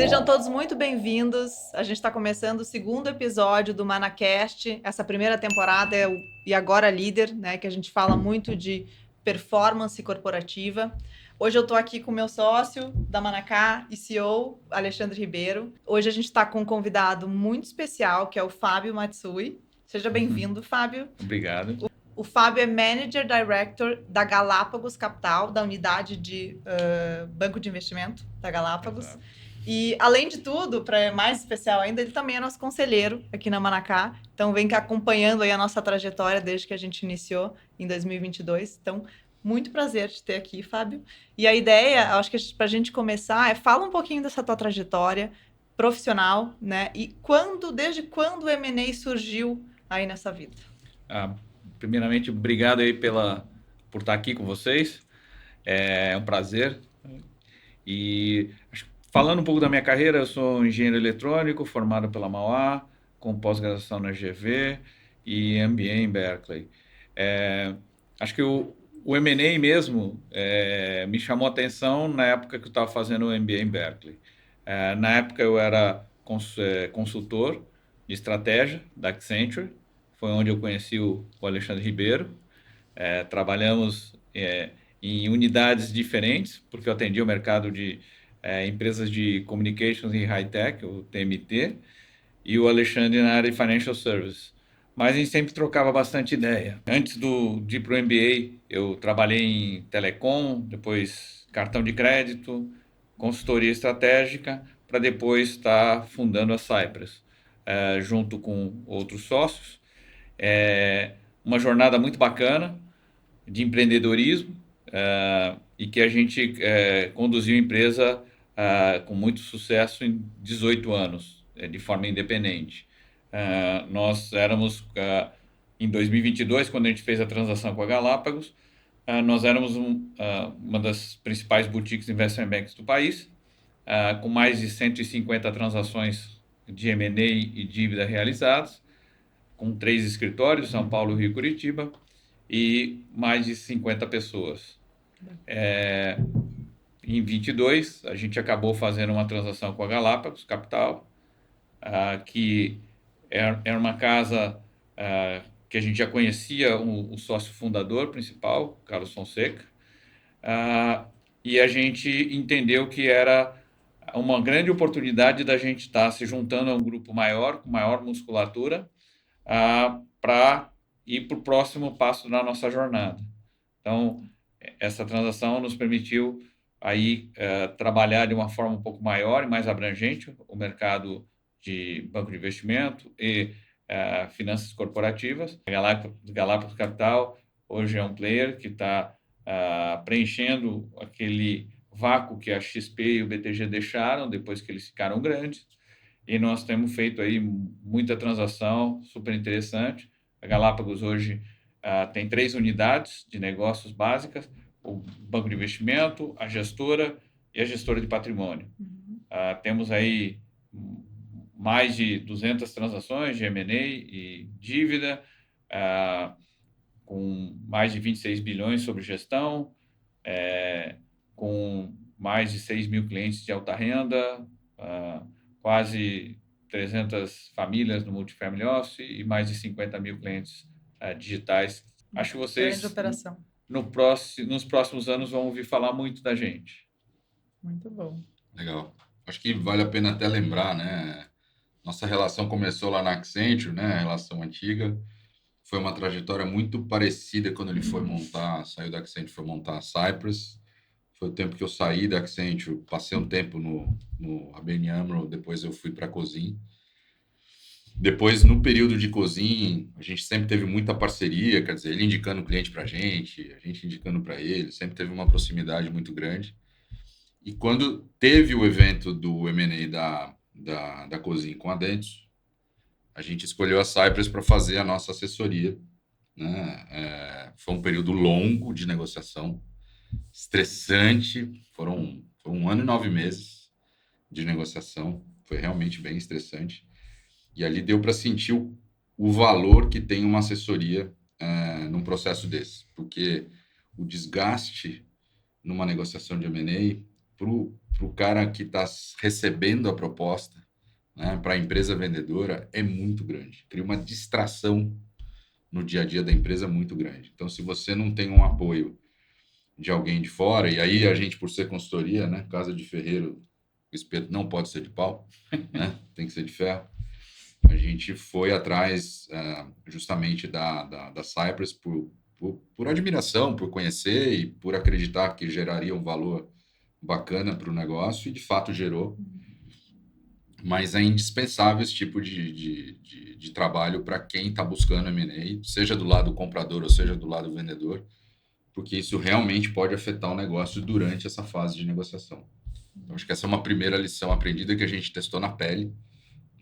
Sejam todos muito bem-vindos. A gente está começando o segundo episódio do Manacast. Essa primeira temporada é o E Agora Líder, né? Que a gente fala muito de performance corporativa. Hoje eu estou aqui com o meu sócio da Manacá e CEO, Alexandre Ribeiro. Hoje a gente está com um convidado muito especial, que é o Fábio Matsui. Seja bem-vindo, Fábio. Obrigado. O Fábio é Manager Director da Galápagos Capital, da unidade de banco de investimento da Galápagos. Exato. E, além de tudo, para mais especial ainda, ele também é nosso conselheiro aqui na Manacá. Então, vem cá acompanhando aí a nossa trajetória desde que a gente iniciou em 2022. Então, muito prazer te ter aqui, Fábio. E a ideia, acho que para a gente começar, fala um pouquinho dessa tua trajetória profissional, né? E desde quando o M&A surgiu aí nessa vida? Primeiramente, obrigado aí por estar aqui com vocês. É um prazer. E falando um pouco da minha carreira, eu sou engenheiro eletrônico, formado pela Mauá, com pós-graduação na GV e MBA em Berkeley. Acho que o M&A mesmo me chamou a atenção na época que eu estava fazendo o MBA em Berkeley. Na época eu era consultor de estratégia da Accenture, foi onde eu conheci o Alexandre Ribeiro. Trabalhamos em unidades diferentes, porque eu atendi o mercado de empresas de communications e high-tech, o TMT, e o Alexandre na área de financial services. Mas a gente sempre trocava bastante ideia. Antes de ir para o MBA, eu trabalhei em telecom, depois cartão de crédito, consultoria estratégica, para depois estar fundando a Cypress, junto com outros sócios. Uma jornada muito bacana de empreendedorismo, e que a gente conduziu a empresa com muito sucesso em 18 anos, de forma independente. Nós éramos, em 2022, quando a gente fez a transação com a Galápagos, nós éramos uma das principais boutiques investment banks do país, com mais de 150 transações de M&A e dívida realizadas, com 3 escritórios, São Paulo, Rio e Curitiba, e mais de 50 pessoas. Em 22, a gente acabou fazendo uma transação com a Galápagos Capital, que era uma casa que a gente já conhecia o sócio fundador principal, Carlos Fonseca, e a gente entendeu que era uma grande oportunidade da gente estar se juntando a um grupo maior, com maior musculatura, para ir para o próximo passo da nossa jornada. Então, essa transação nos permitiu aí trabalhar de uma forma um pouco maior e mais abrangente o mercado de banco de investimento e finanças corporativas. A Galápagos Capital hoje é um player que está preenchendo aquele vácuo que a XP e o BTG deixaram depois que eles ficaram grandes. E nós temos feito aí muita transação super interessante. A Galápagos hoje tem 3 unidades de negócios básicas: o banco de investimento, a gestora e a gestora de patrimônio. Temos aí mais de 200 transações de M&A e dívida, com mais de 26 bilhões sob gestão, com mais de 6 mil clientes de alta renda, quase 300 famílias no Multifamily Office e mais de 50 mil clientes digitais. Acho que vocês, grande operação. nos próximos anos, vão ouvir falar muito da gente. Muito bom. Legal. Acho que vale a pena até lembrar, né? Nossa relação começou lá na Accenture, né? A relação antiga. Foi uma trajetória muito parecida quando ele saiu da Accenture, foi montar a Cypress. Foi o tempo que eu saí da Accenture, passei um tempo no ABN AMRO, depois eu fui para a Cosim. Depois, no período de Cosim, a gente sempre teve muita parceria, quer dizer, ele indicando o cliente para a gente indicando para ele, sempre teve uma proximidade muito grande. E quando teve o evento do M&A da Cosim com a Dentsu, a gente escolheu a Cypress para fazer a nossa assessoria, né? Foi um período longo de negociação, estressante, foram 1 ano e 9 meses de negociação, foi realmente bem estressante. E ali deu para sentir o valor que tem uma assessoria num processo desse, porque o desgaste numa negociação de M&A para o cara que está recebendo a proposta, né, para a empresa vendedora, é muito grande. Cria uma distração no dia a dia da empresa muito grande. Então, se você não tem um apoio de alguém de fora, e aí a gente, por ser consultoria, né, casa de ferreiro, o espeto não pode ser de pau, né, tem que ser de ferro. A gente foi atrás justamente da Cypress por admiração, por conhecer e por acreditar que geraria um valor bacana para o negócio, e de fato gerou. Mas é indispensável esse tipo de trabalho para quem está buscando M&A, seja do lado comprador ou seja do lado vendedor, porque isso realmente pode afetar o negócio durante essa fase de negociação. Então, acho que essa é uma primeira lição aprendida que a gente testou na pele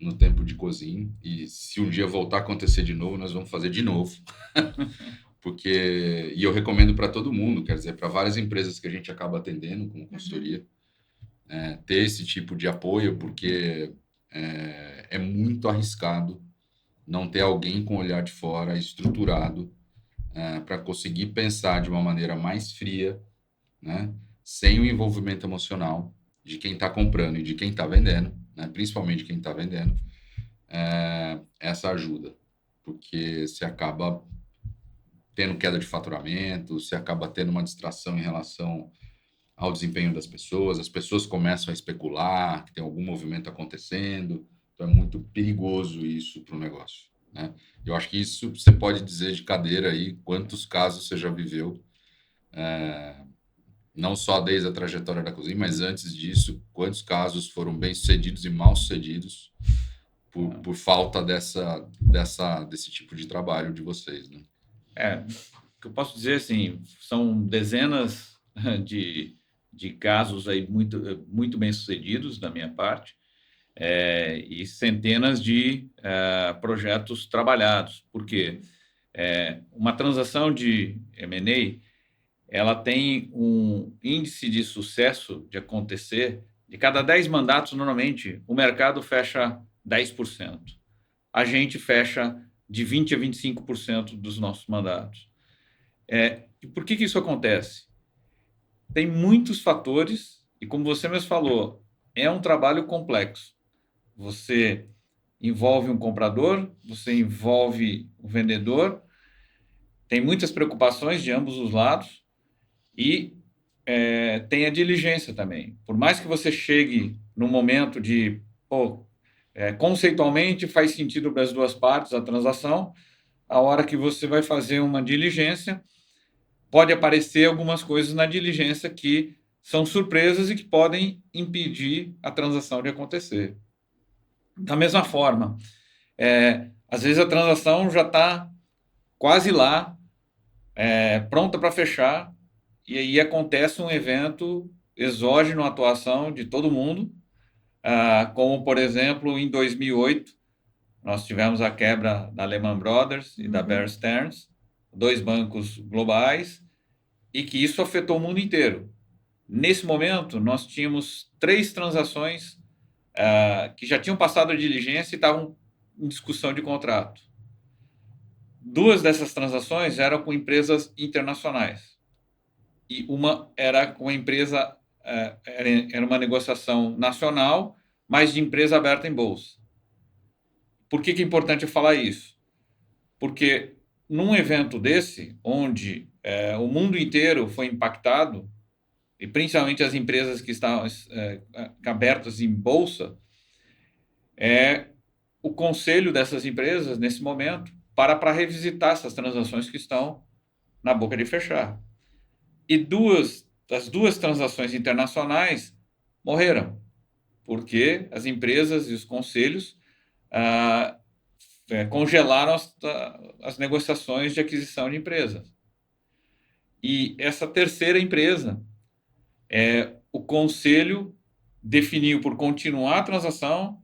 no tempo de cozinha, e se um dia voltar a acontecer de novo, nós vamos fazer de novo. E eu recomendo para todo mundo, quer dizer, para várias empresas que a gente acaba atendendo como consultoria, ter esse tipo de apoio, porque é muito arriscado não ter alguém com olhar de fora estruturado para conseguir pensar de uma maneira mais fria, né, sem o envolvimento emocional de quem está comprando e de quem está vendendo, né, principalmente quem está vendendo, essa ajuda, porque você acaba tendo queda de faturamento, você acaba tendo uma distração em relação ao desempenho das pessoas, as pessoas começam a especular que tem algum movimento acontecendo, então é muito perigoso isso para o negócio, né? Eu acho que isso você pode dizer de cadeira aí, quantos casos você já viveu, não só desde a trajetória da cozinha, mas antes disso, quantos casos foram bem-sucedidos e mal-sucedidos por falta desse tipo de trabalho de vocês, né? O que eu posso dizer, assim, são dezenas de casos aí muito bem-sucedidos da minha parte, e centenas de projetos trabalhados. Por quê? Uma transação de M&A, ela tem um índice de sucesso de acontecer, de cada 10 mandatos, normalmente, o mercado fecha 10%. A gente fecha de 20% a 25% dos nossos mandatos. E por que isso acontece? Tem muitos fatores, e como você mesmo falou, é um trabalho complexo. Você envolve um comprador, você envolve o vendedor, tem muitas preocupações de ambos os lados, e tem a diligência também. Por mais que você chegue no momento de, conceitualmente faz sentido para as duas partes a transação, a hora que você vai fazer uma diligência, pode aparecer algumas coisas na diligência que são surpresas e que podem impedir a transação de acontecer. Da mesma forma, às vezes a transação já está quase lá, pronta para fechar, e aí acontece um evento exógeno à atuação de todo mundo, como, por exemplo, em 2008, nós tivemos a quebra da Lehman Brothers e da Bear Stearns, 2 bancos globais, e que isso afetou o mundo inteiro. Nesse momento, nós tínhamos 3 transações que já tinham passado a diligência e estavam em discussão de contrato. 2 dessas transações eram com empresas internacionais. E uma era com uma empresa, era uma negociação nacional, mas de empresa aberta em bolsa. Por que é importante eu falar isso? Porque num evento desse, onde o mundo inteiro foi impactado, e principalmente as empresas que estavam abertas em bolsa, o conselho dessas empresas, nesse momento, para revisitar essas transações que estão na boca de fechar. E as duas transações internacionais morreram, porque as empresas e os conselhos congelaram as negociações de aquisição de empresas. E essa terceira empresa, o conselho definiu por continuar a transação,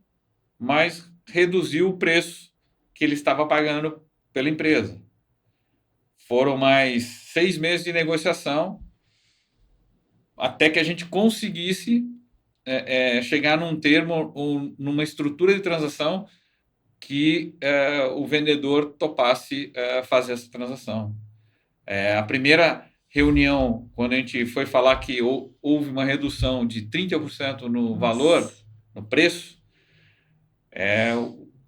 mas reduziu o preço que ele estava pagando pela empresa. Foram mais 6 meses de negociação até que a gente conseguisse chegar num termo, numa estrutura de transação que o vendedor topasse fazer essa transação. A primeira reunião, quando a gente foi falar que houve uma redução de 30% no valor, Nossa. no preço,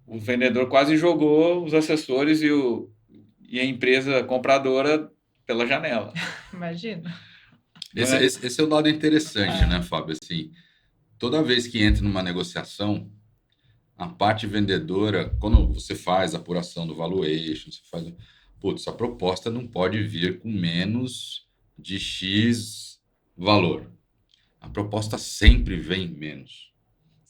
o vendedor quase jogou os assessores e a empresa compradora pela janela. Imagina. Não Esse, é? esse, esse é o lado interessante, né, Fábio? Assim, toda vez que entra numa negociação, a parte vendedora, quando você faz a apuração do valuation, você faz, putz, a proposta não pode vir com menos de X valor. A proposta sempre vem menos.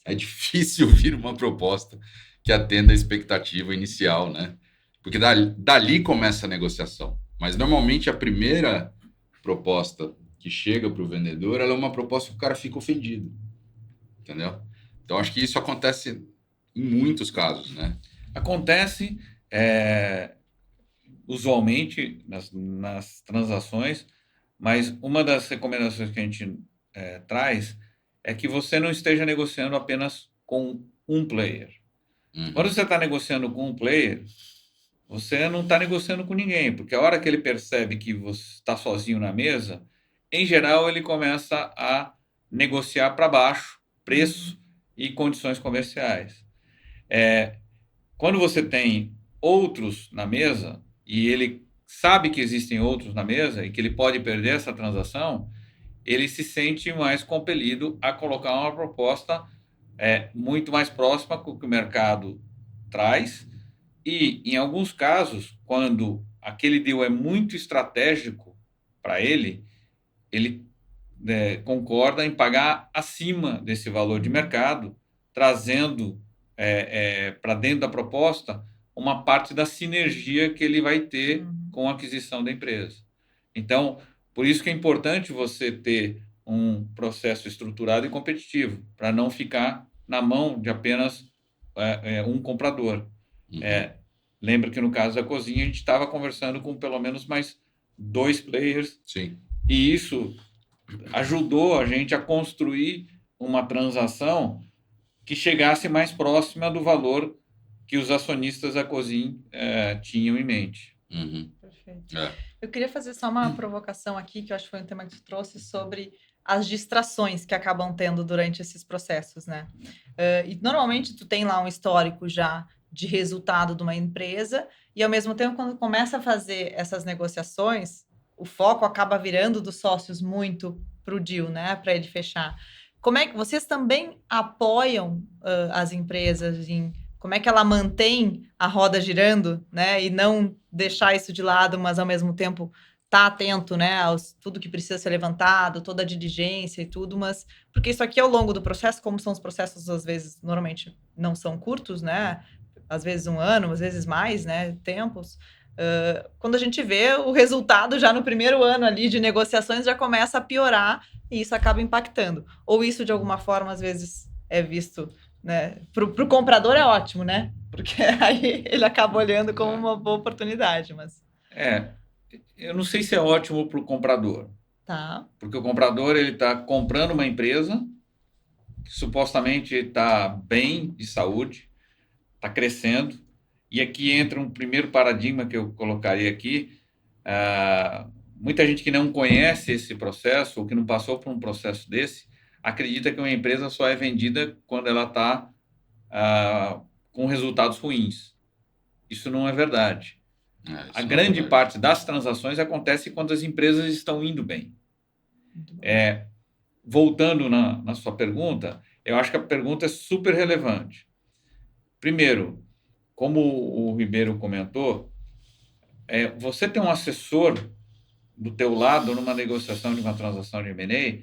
É difícil vir uma proposta que atenda a expectativa inicial, né? Porque dali começa a negociação. Mas normalmente a primeira proposta que chega para o vendedor, ela é uma proposta que o cara fica ofendido, entendeu? Então acho que isso acontece em muitos casos, né? Acontece usualmente nas transações, mas uma das recomendações que a gente traz é que você não esteja negociando apenas com um player. Quando Uhum, você está negociando com um player, você não está negociando com ninguém, porque a hora que ele percebe que você está sozinho na mesa, em geral ele começa a negociar para baixo preço e condições comerciais. Quando você tem outros na mesa e ele sabe que existem outros na mesa e que ele pode perder essa transação, ele se sente mais compelido a colocar uma proposta muito mais próxima com o que o mercado traz. E, em alguns casos, quando aquele deal é muito estratégico para ele concorda em pagar acima desse valor de mercado, trazendo para dentro da proposta uma parte da sinergia que ele vai ter com a aquisição da empresa. Então, por isso que é importante você ter um processo estruturado e competitivo, para não ficar na mão de apenas um comprador. uhum. Lembra que no caso da cozinha a gente estava conversando com pelo menos mais 2 players, Sim. e isso ajudou a gente a construir uma transação que chegasse mais próxima do valor que os acionistas da Cosim tinham em mente. Uhum. Perfeito. É. Eu queria fazer só uma provocação aqui, que eu acho que foi um tema que tu trouxe, sobre as distrações que acabam tendo durante esses processos, né? E normalmente tu tem lá um histórico já de resultado de uma empresa, e ao mesmo tempo, quando começa a fazer essas negociações, o foco acaba virando dos sócios muito para o deal, né? Para ele fechar. Como é que vocês também apoiam as empresas em como é que ela mantém a roda girando, né? E não deixar isso de lado, mas ao mesmo tempo tá atento, né? Tudo que precisa ser levantado, toda a diligência e tudo, mas porque isso aqui ao longo do processo, como são os processos, às vezes, normalmente não são curtos, né? Às vezes 1 ano, às vezes mais, né? Tempos. Quando a gente vê o resultado já no primeiro ano ali de negociações já começa a piorar e isso acaba impactando. Ou isso, de alguma forma, às vezes é visto, né? Pro comprador é ótimo, né? Porque aí ele acaba olhando como uma boa oportunidade, mas Eu não sei se é ótimo para o comprador, tá. porque o comprador ele está comprando uma empresa que supostamente está bem de saúde, está crescendo, e aqui entra um primeiro paradigma que eu colocaria aqui. Muita gente que não conhece esse processo ou que não passou por um processo desse acredita que uma empresa só é vendida quando ela está com resultados ruins. Isso não é verdade. A Isso não é grande verdade. parte das transações acontece quando as empresas estão indo bem. Muito bom. Voltando na sua pergunta, eu acho que a pergunta é super relevante. Primeiro, como o Ribeiro comentou, você ter um assessor do teu lado numa negociação de uma transação de M&A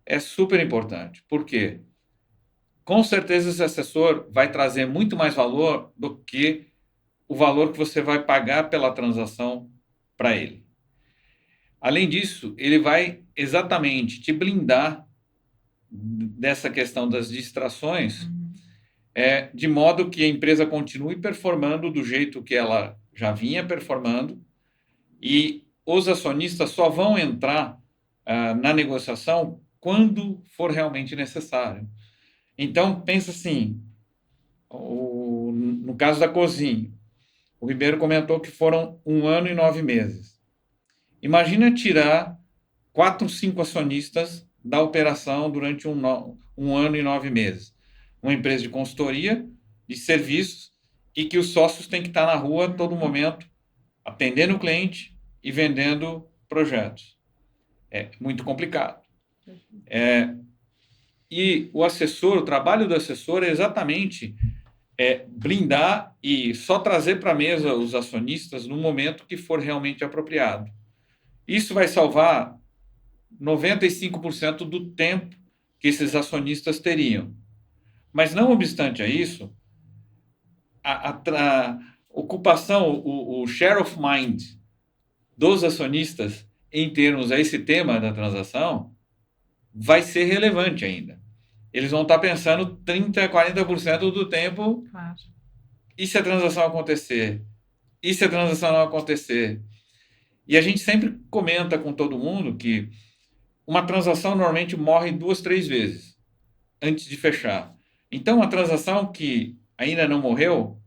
é super importante. Por quê? Com certeza esse assessor vai trazer muito mais valor do que o valor que você vai pagar pela transação para ele. Além disso, ele vai exatamente te blindar dessa questão das distrações, de modo que a empresa continue performando do jeito que ela já vinha performando, e os acionistas só vão entrar na negociação quando for realmente necessário. Então, pensa assim, no caso da Cosim, o Ribeiro comentou que foram 1 ano e 9 meses. Imagina tirar 4, 5 acionistas da operação durante um ano e 9 meses. Uma empresa de consultoria, de serviços, e que os sócios têm que estar na rua a todo momento, atendendo o cliente e vendendo projetos. É muito complicado. E o trabalho do assessor é exatamente blindar e só trazer para a mesa os acionistas no momento que for realmente apropriado. Isso vai salvar 95% do tempo que esses acionistas teriam. Mas, não obstante a isso, a ocupação, o share of mind dos acionistas em termos a esse tema da transação vai ser relevante ainda. Eles vão estar pensando 30%, 40% do tempo. Claro. E se a transação acontecer? E se a transação não acontecer? E a gente sempre comenta com todo mundo que uma transação normalmente morre 2, 3 vezes antes de fechar. Então, a transação que ainda não morreu,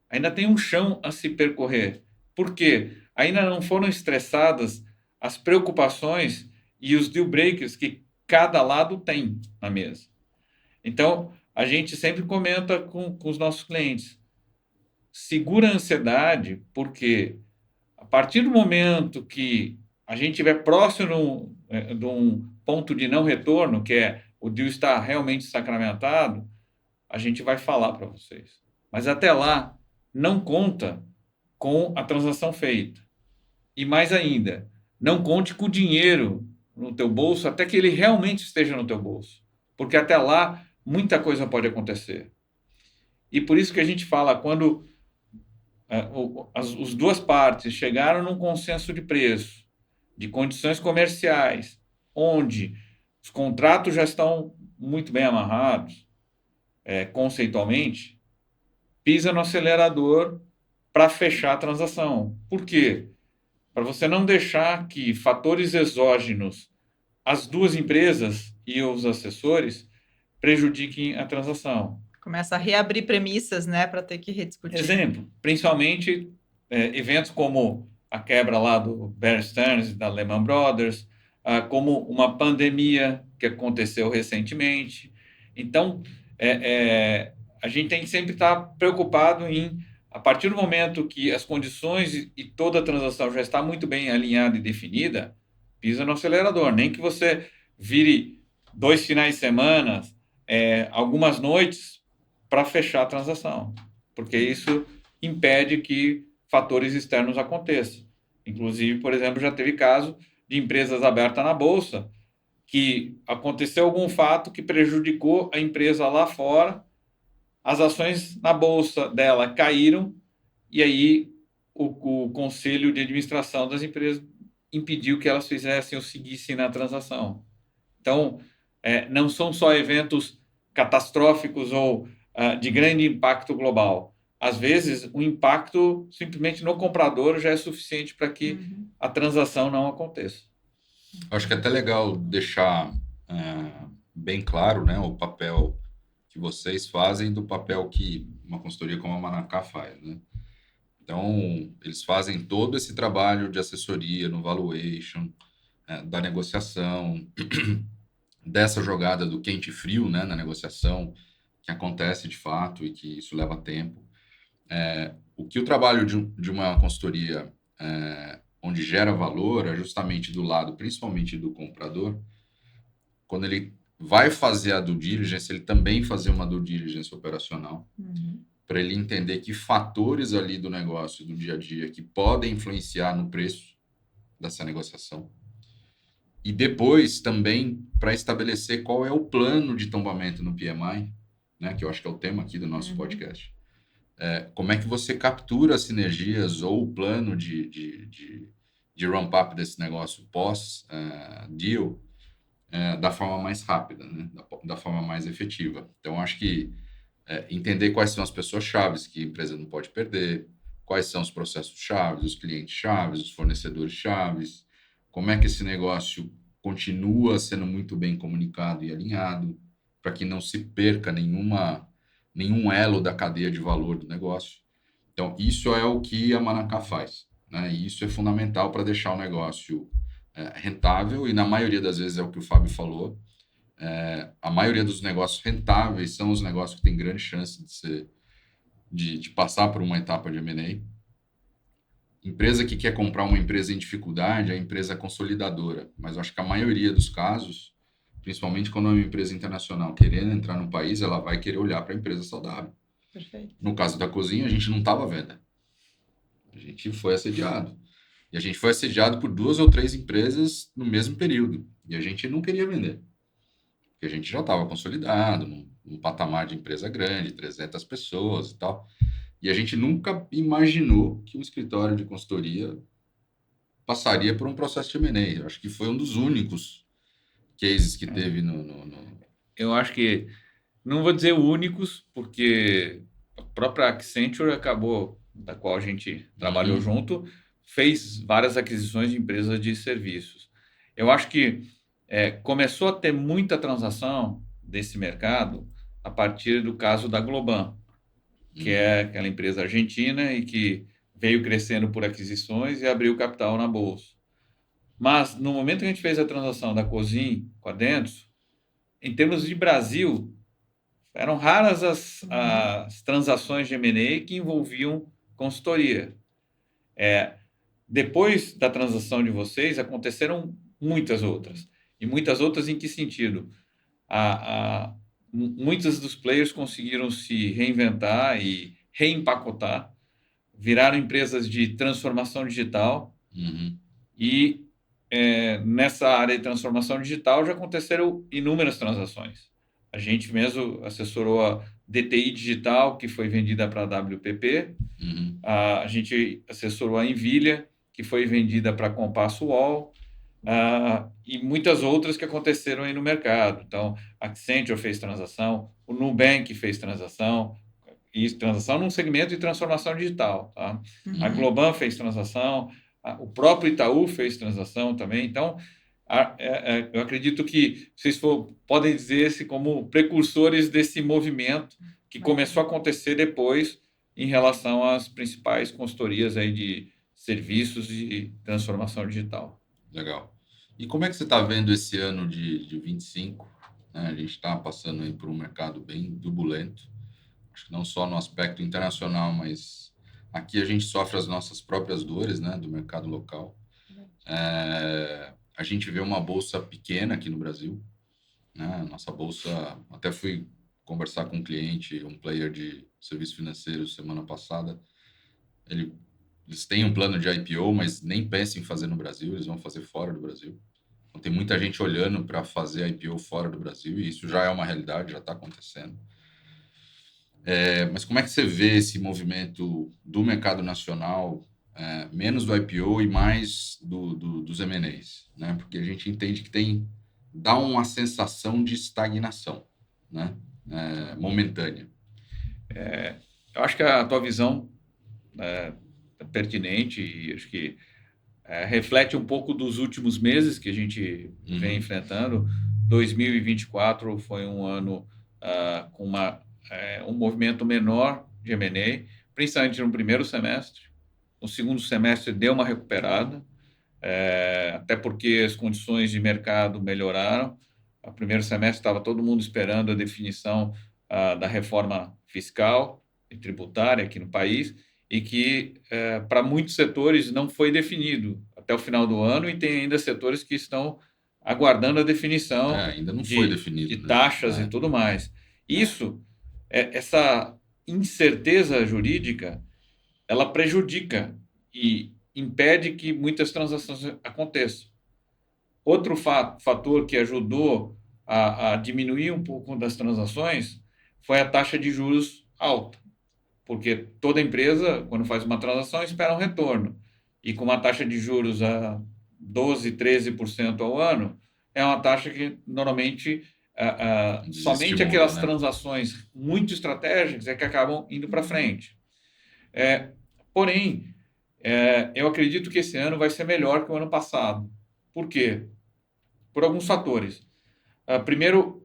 ainda tem um chão a se percorrer. Por quê? Ainda não foram estressadas as preocupações e os deal breakers que cada lado tem na mesa. Então, a gente sempre comenta com os nossos clientes, segura a ansiedade, porque a partir do momento que a gente estiver próximo de um ponto de não retorno, que é o deal estar realmente sacramentado, a gente vai falar para vocês. Mas até lá, não conta com a transação feita. E mais ainda, não conte com o dinheiro no teu bolso até que ele realmente esteja no teu bolso. Porque até lá, muita coisa pode acontecer. E por isso que a gente fala, quando as duas partes chegaram num consenso de preço, de condições comerciais, onde os contratos já estão muito bem amarrados, conceitualmente, pisa no acelerador para fechar a transação. Por quê? Para você não deixar que fatores exógenos, as duas empresas e os assessores, prejudiquem a transação. Começa a reabrir premissas, né, para ter que rediscutir. Exemplo, principalmente eventos como a quebra lá do Bear Stearns, da Lehman Brothers, como uma pandemia que aconteceu recentemente. Então, a gente tem que sempre estar preocupado em, a partir do momento que as condições e toda a transação já está muito bem alinhada e definida, pisa no acelerador. Nem que você vire 2 finais de semana, algumas noites, para fechar a transação, porque isso impede que fatores externos aconteçam. Inclusive, por exemplo, já teve caso de empresas abertas na Bolsa, que aconteceu algum fato que prejudicou a empresa lá fora, as ações na Bolsa dela caíram, e aí o conselho de administração das empresas impediu que elas fizessem ou seguissem na transação. Então, não são só eventos catastróficos ou de grande impacto global. Às vezes, o impacto simplesmente no comprador já é suficiente para que a transação não aconteça. Acho que é até legal deixar bem claro, né, o papel que vocês fazem do papel que uma consultoria como a Manacá faz, né? Então, eles fazem todo esse trabalho de assessoria no valuation, da negociação, dessa jogada do quente e frio, né, na negociação, que acontece de fato e que isso leva tempo. O que o trabalho de uma consultoria onde gera valor é justamente do lado, principalmente do comprador, quando ele vai fazer a due diligence, ele também fazer uma due diligence operacional, para ele entender que fatores ali do negócio, do dia a dia, que podem influenciar no preço dessa negociação. E depois também para estabelecer qual é o plano de tombamento no PMI, né, que eu acho que é o tema aqui do nosso podcast. Como é que você captura as sinergias ou o plano de ramp-up desse negócio pós-deal da forma mais rápida, né, da forma mais efetiva. Então, acho que entender quais são as pessoas chaves que a empresa não pode perder, quais são os processos chaves, os clientes chaves, os fornecedores chaves, como é que esse negócio continua sendo muito bem comunicado e alinhado, para que não se perca nenhum elo da cadeia de valor do negócio. Então, isso é o que a Manacá faz. né? E isso é fundamental para deixar o negócio rentável, e na maioria das vezes é o que o Fábio falou, a maioria dos negócios rentáveis são os negócios que têm grande chance de passar por uma etapa de M&A. Empresa que quer comprar uma empresa em dificuldade é a empresa consolidadora, mas eu acho que a maioria dos casos, principalmente quando é uma empresa internacional querendo entrar no país, ela vai querer olhar para a empresa saudável. Perfeito. No caso da cozinha, a gente não estava vendo. A gente foi assediado. E a gente foi assediado por 2 ou 3 empresas no mesmo período. E a gente não queria vender. Porque a gente já estava consolidado, num patamar de empresa grande, 300 pessoas e tal. E a gente nunca imaginou que um escritório de consultoria passaria por um processo de M&A. Eu acho que foi um dos únicos cases que teve Eu acho que, não vou dizer únicos, porque a própria Accenture acabou, da qual a gente trabalhou junto, fez várias aquisições de empresas de serviços. Eu acho que começou a ter muita transação desse mercado a partir do caso da Globan, que é aquela empresa argentina e que veio crescendo por aquisições e abriu capital na bolsa. Mas, no momento que a gente fez a transação da Cosim com a Dentsu, em termos de Brasil, eram raras as transações de M&A que envolviam consultoria. Depois da transação de vocês, aconteceram muitas outras. E muitas outras em que sentido? Muitos dos players conseguiram se reinventar e reempacotar, viraram empresas de transformação digital e nessa área de transformação digital já aconteceram inúmeras transações. A gente mesmo assessorou a DTI Digital, que foi vendida para a WPP. A gente assessorou a Envilha, que foi vendida para a Compass UOL. E muitas outras que aconteceram aí no mercado. Então, a Accenture fez transação, o Nubank fez transação, e transação num segmento de transformação digital. Tá? A Globan fez transação, o próprio Itaú fez transação também. Então, eu acredito que vocês podem dizer-se como precursores desse movimento que começou a acontecer depois em relação às principais consultorias aí de serviços de transformação digital. Legal. E como é que você está vendo esse ano de 25? Né? A gente está passando aí por um mercado bem turbulento. Acho que não só no aspecto internacional, mas aqui a gente sofre as nossas próprias dores, né, do mercado local. A gente vê uma bolsa pequena aqui no Brasil, né? Nossa bolsa, até fui conversar com um cliente, um player de serviços financeiros semana passada. Eles têm um plano de IPO, mas nem pensam em fazer no Brasil, eles vão fazer fora do Brasil. Então, tem muita gente olhando para fazer IPO fora do Brasil, e isso já é uma realidade, já está acontecendo. Mas como é que você vê esse movimento do mercado nacional, menos do IPO e mais dos M&As, né? Porque a gente entende que dá uma sensação de estagnação, né? Momentânea. Eu acho que a tua visão é pertinente e acho que reflete um pouco dos últimos meses que a gente vem enfrentando. 2024 foi um ano com um movimento menor de M&A, principalmente no primeiro semestre. No segundo semestre deu uma recuperada, até porque as condições de mercado melhoraram. No primeiro semestre estava todo mundo esperando a definição da reforma fiscal e tributária aqui no país, e que para muitos setores não foi definido até o final do ano, e tem ainda setores que estão aguardando a definição ainda não foi definido, de taxas e tudo mais. Isso, essa incerteza jurídica, ela prejudica e impede que muitas transações aconteçam. Outro fator que ajudou a diminuir um pouco das transações foi a taxa de juros alta, porque toda empresa, quando faz uma transação, espera um retorno. E com uma taxa de juros a 12%, 13% ao ano, é uma taxa que normalmente somente aquelas transações muito estratégicas é que acabam indo para frente. Porém, eu acredito que esse ano vai ser melhor que o ano passado. Por quê? Por alguns fatores. Primeiro,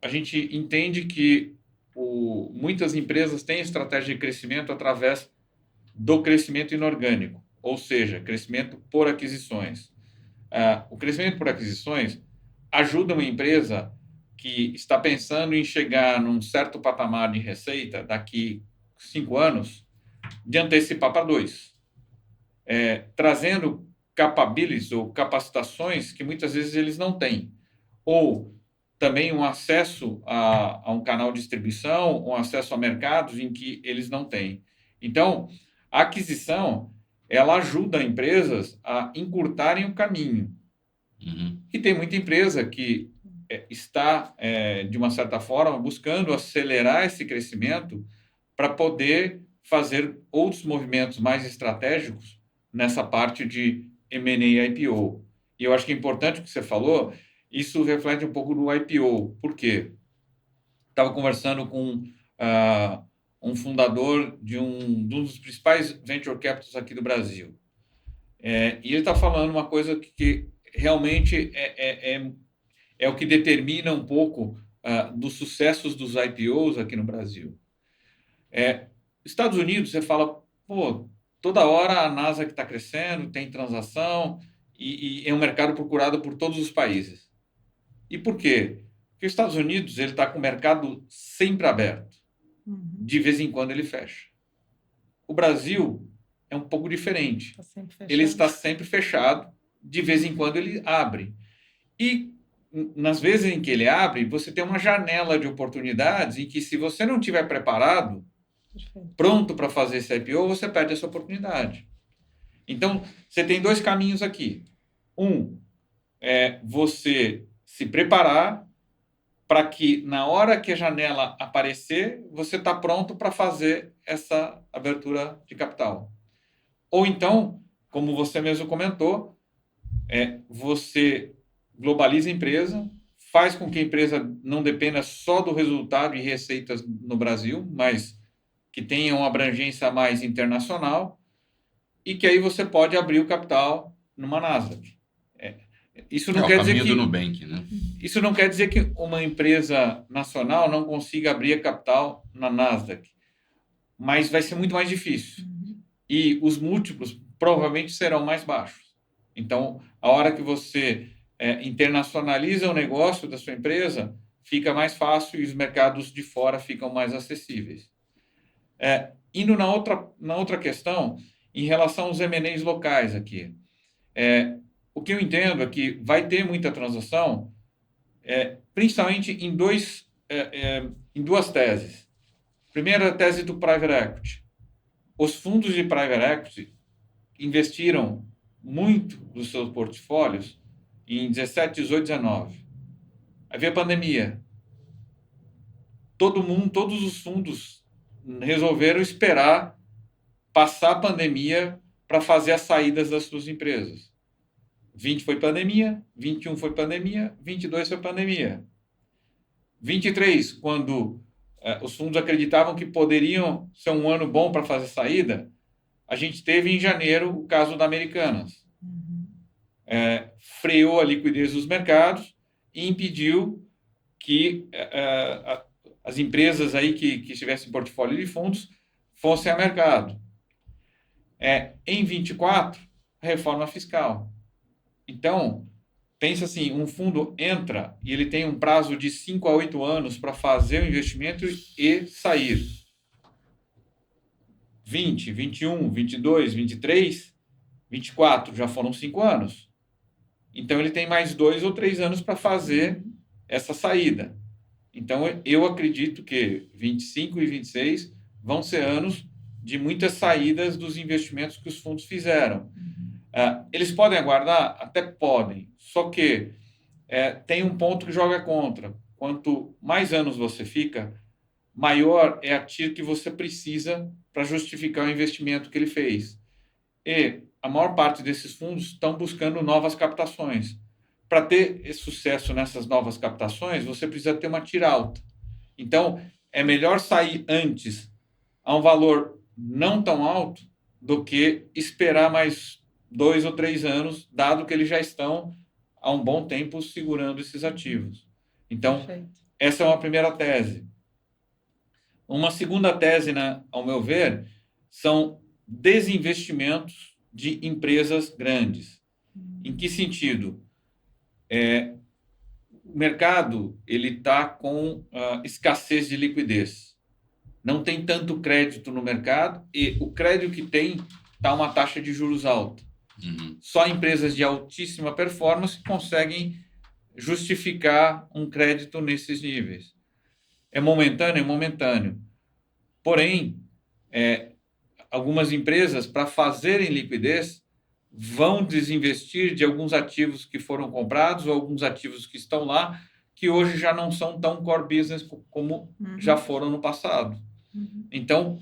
a gente entende que muitas empresas têm estratégia de crescimento através do crescimento inorgânico, ou seja, crescimento por aquisições. O crescimento por aquisições ajuda uma empresa que está pensando em chegar num certo patamar de receita daqui 5 anos, de antecipar para 2, trazendo capabilities ou capacitações que muitas vezes eles não têm, ou também um acesso a um canal de distribuição, um acesso a mercados em que eles não têm. Então, a aquisição, ela ajuda empresas a encurtarem o caminho. E tem muita empresa que está, de uma certa forma, buscando acelerar esse crescimento para poder fazer outros movimentos mais estratégicos nessa parte de M&A IPO. E eu acho que é importante o que você falou, isso reflete um pouco do IPO. Por quê? Estava conversando com um fundador de um dos principais venture capitals aqui do Brasil. E ele está falando uma coisa que realmente é o que determina um pouco dos sucessos dos IPOs aqui no Brasil. Estados Unidos, você fala, pô, toda hora a Nasdaq está crescendo, tem transação e é um mercado procurado por todos os países. E por quê? Porque os Estados Unidos ele está com o mercado sempre aberto. De vez em quando ele fecha. O Brasil é um pouco diferente. Ele está sempre fechado, de vez em quando ele abre. E nas vezes em que ele abre, você tem uma janela de oportunidades em que, se você não estiver preparado, pronto para fazer esse IPO, você perde essa oportunidade. Então, você tem 2 caminhos aqui. Um é você se preparar para que, na hora que a janela aparecer, você está pronto para fazer essa abertura de capital. Ou então, como você mesmo comentou, você globaliza a empresa, faz com que a empresa não dependa só do resultado e receitas no Brasil, mas que tenha uma abrangência mais internacional, e que aí você pode abrir o capital numa Nasdaq. Isso não quer dizer que do Nubank, né? Isso não quer dizer que uma empresa nacional não consiga abrir capital na Nasdaq, mas vai ser muito mais difícil. E os múltiplos provavelmente serão mais baixos. Então, a hora que você internacionaliza o negócio da sua empresa, fica mais fácil e os mercados de fora ficam mais acessíveis. Indo na outra questão, em relação aos M&As locais aqui, o que eu entendo é que vai ter muita transação, principalmente em 2 teses. Primeira, a tese do private equity. Os fundos de private equity investiram muito dos seus portfólios em 17, 18, 19. Aí veio a pandemia. Todos os fundos resolveram esperar passar a pandemia para fazer as saídas das suas empresas. 20 foi pandemia, 21 foi pandemia, 22 foi pandemia. 23, quando os fundos acreditavam que poderiam ser um ano bom para fazer saída, a gente teve em janeiro o caso da Americanas. Freou a liquidez dos mercados e impediu que as empresas aí que tivessem portfólio de fundos fossem a mercado. Em 24, a reforma fiscal. Então, pensa assim, um fundo entra e ele tem um prazo de 5 a 8 anos para fazer o investimento e sair. 20, 21, 22, 23, 24, já foram 5 anos. Então, ele tem mais 2 ou 3 anos para fazer essa saída. Então, eu acredito que 25 e 26 vão ser anos de muitas saídas dos investimentos que os fundos fizeram. Eles podem aguardar? Até podem. Só que tem um ponto que joga contra. Quanto mais anos você fica, maior é a TIR que você precisa para justificar o investimento que ele fez. E a maior parte desses fundos estão buscando novas captações. Para ter sucesso nessas novas captações, você precisa ter uma TIR alta. Então, é melhor sair antes a um valor não tão alto do que esperar mais 2 ou 3 anos, dado que eles já estão há um bom tempo segurando esses ativos. Então, essa é uma primeira tese. Uma segunda tese, ao meu ver, são desinvestimentos de empresas grandes. Em que sentido? O mercado ele está com escassez de liquidez. Não tem tanto crédito no mercado e o crédito que tem está uma taxa de juros alta. Só empresas de altíssima performance conseguem justificar um crédito nesses níveis. É momentâneo? É momentâneo. Porém, algumas empresas, para fazerem liquidez, vão desinvestir de alguns ativos que foram comprados ou alguns ativos que estão lá, que hoje já não são tão core business como já foram no passado. Então,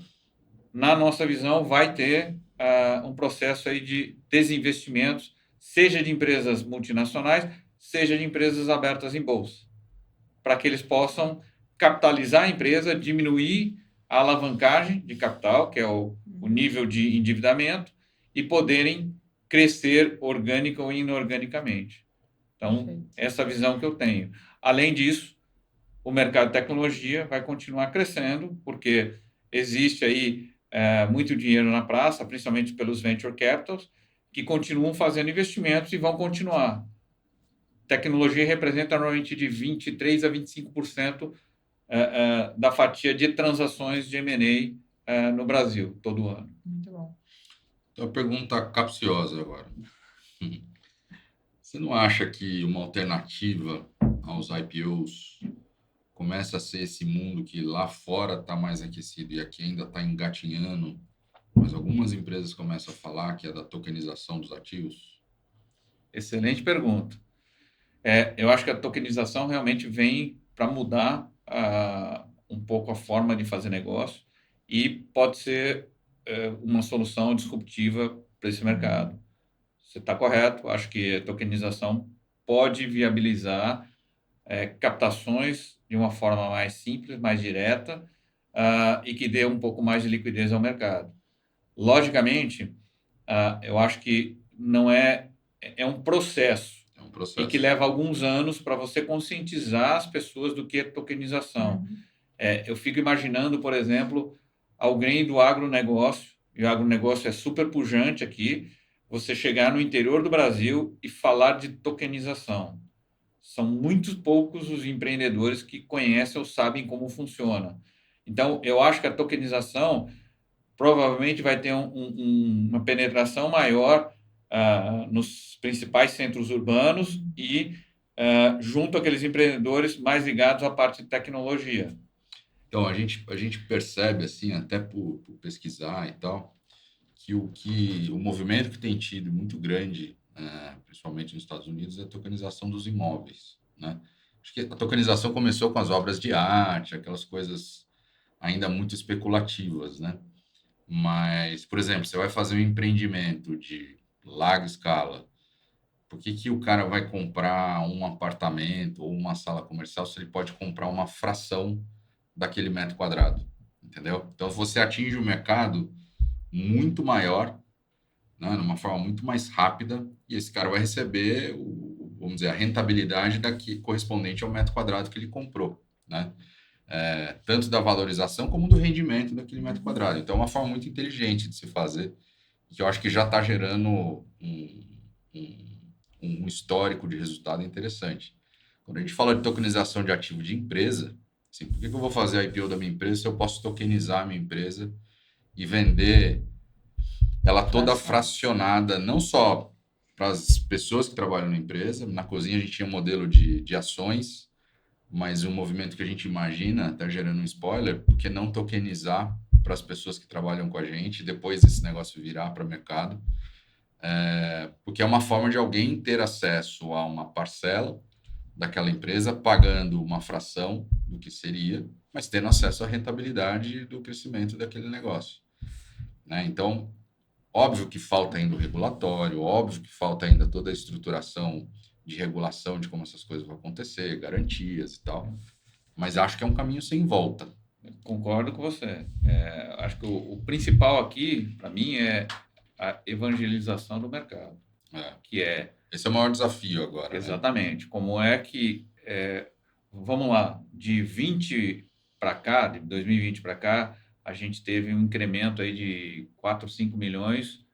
na nossa visão, vai ter um processo aí de desinvestimentos, seja de empresas multinacionais, seja de empresas abertas em bolsa, para que eles possam capitalizar a empresa, diminuir a alavancagem de capital, que é o nível de endividamento, e poderem crescer orgânica ou inorganicamente. Então, essa visão que eu tenho. Além disso, o mercado de tecnologia vai continuar crescendo, porque existe aí muito dinheiro na praça, principalmente pelos venture capitals, que continuam fazendo investimentos e vão continuar. Tecnologia representa normalmente de 23% a 25% da fatia de transações de M&A no Brasil, todo ano. Muito bom. Então, pergunta capciosa agora. Você não acha que uma alternativa aos IPOs começa a ser esse mundo que lá fora está mais aquecido e aqui ainda está engatinhando, mas algumas empresas começam a falar que é da tokenização dos ativos? Excelente pergunta. Eu acho que a tokenização realmente vem para mudar um pouco a forma de fazer negócio e pode ser uma solução disruptiva para esse mercado. Você está correto, acho que a tokenização pode viabilizar captações de uma forma mais simples, mais direta, e que dê um pouco mais de liquidez ao mercado. Logicamente, eu acho que não é um processo. É um processo. E que leva alguns anos para você conscientizar as pessoas do que é tokenização. Eu fico imaginando, por exemplo, alguém do agronegócio, e o agronegócio é super pujante aqui, você chegar no interior do Brasil e falar de tokenização. São muito poucos os empreendedores que conhecem ou sabem como funciona. Então, eu acho que a tokenização provavelmente vai ter uma penetração maior nos principais centros urbanos e junto àqueles empreendedores mais ligados à parte de tecnologia. Então, a gente percebe, assim, até por pesquisar e tal, que o movimento que tem tido muito grande, principalmente nos Estados Unidos, é a tokenização dos imóveis, né? Acho que a tokenização começou com as obras de arte, aquelas coisas ainda muito especulativas, né? Mas, por exemplo, você vai fazer um empreendimento de larga escala, por que o cara vai comprar um apartamento ou uma sala comercial se ele pode comprar uma fração daquele metro quadrado, entendeu? Então, você atinge um mercado muito maior, né, numa forma muito mais rápida, e esse cara vai receber, vamos dizer, a rentabilidade correspondente ao metro quadrado que ele comprou, né? Tanto da valorização como do rendimento daquele metro quadrado. Então, é uma forma muito inteligente de se fazer, que eu acho que já está gerando um histórico de resultado interessante. Quando a gente fala de tokenização de ativo de empresa, assim, por que eu vou fazer a IPO da minha empresa se eu posso tokenizar a minha empresa e vender ela toda fracionada, não só para as pessoas que trabalham na empresa? Na cozinha a gente tinha um modelo de ações, mas um movimento que a gente imagina, está gerando um spoiler, por que não tokenizar para as pessoas que trabalham com a gente, depois esse negócio virar para o mercado? Porque é uma forma de alguém ter acesso a uma parcela daquela empresa, pagando uma fração do que seria, mas tendo acesso à rentabilidade do crescimento daquele negócio, né? Então, óbvio que falta ainda o regulatório, óbvio que falta ainda toda a estruturação de regulação de como essas coisas vão acontecer, garantias e tal, mas acho que é um caminho sem volta. Concordo com você. Acho que o principal aqui, para mim, é a evangelização do mercado. Esse é o maior desafio agora. Exatamente. Né? Como é que, vamos lá, de 20 para cá, de 2020 para cá, a gente teve um incremento aí de 4, 5 milhões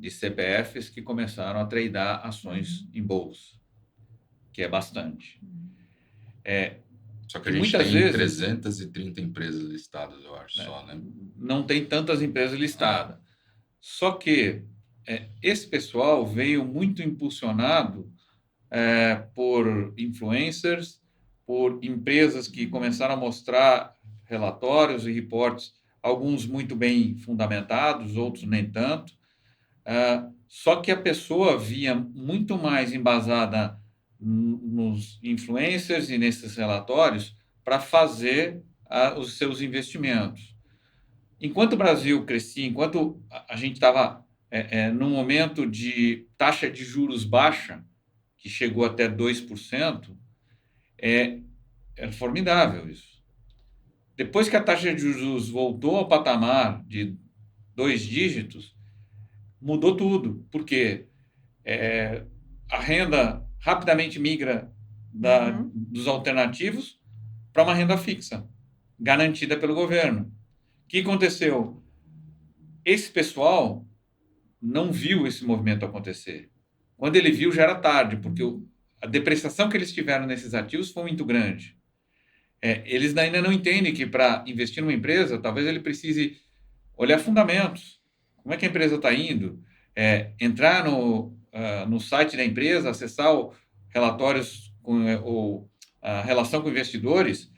de CPFs que começaram a tradear ações em bolsa, que é bastante. Só que E a gente muitas tem vezes 330 empresas listadas, eu acho, só, né? não tem tantas empresas listadas. Só que esse pessoal veio muito impulsionado por influencers, por empresas que começaram a mostrar relatórios e reportes, alguns muito bem fundamentados, outros nem tanto. Só que a pessoa via muito mais embasada nos influencers e nesses relatórios para fazer os seus investimentos. Enquanto o Brasil crescia, enquanto a gente estava num momento de taxa de juros baixa, que chegou até 2%, é formidável isso. Depois que a taxa de juros voltou ao patamar de 2 dígitos, mudou tudo, porque a renda rapidamente migra dos alternativos para uma renda fixa, garantida pelo governo. O que aconteceu? Esse pessoal não viu esse movimento acontecer. Quando ele viu, já era tarde, porque a depreciação que eles tiveram nesses ativos foi muito grande. Eles ainda não entendem que para investir numa empresa, talvez ele precise olhar fundamentos. Como é que a empresa está indo? Entrar no site da empresa, acessar relatórios ou a relação com investidores,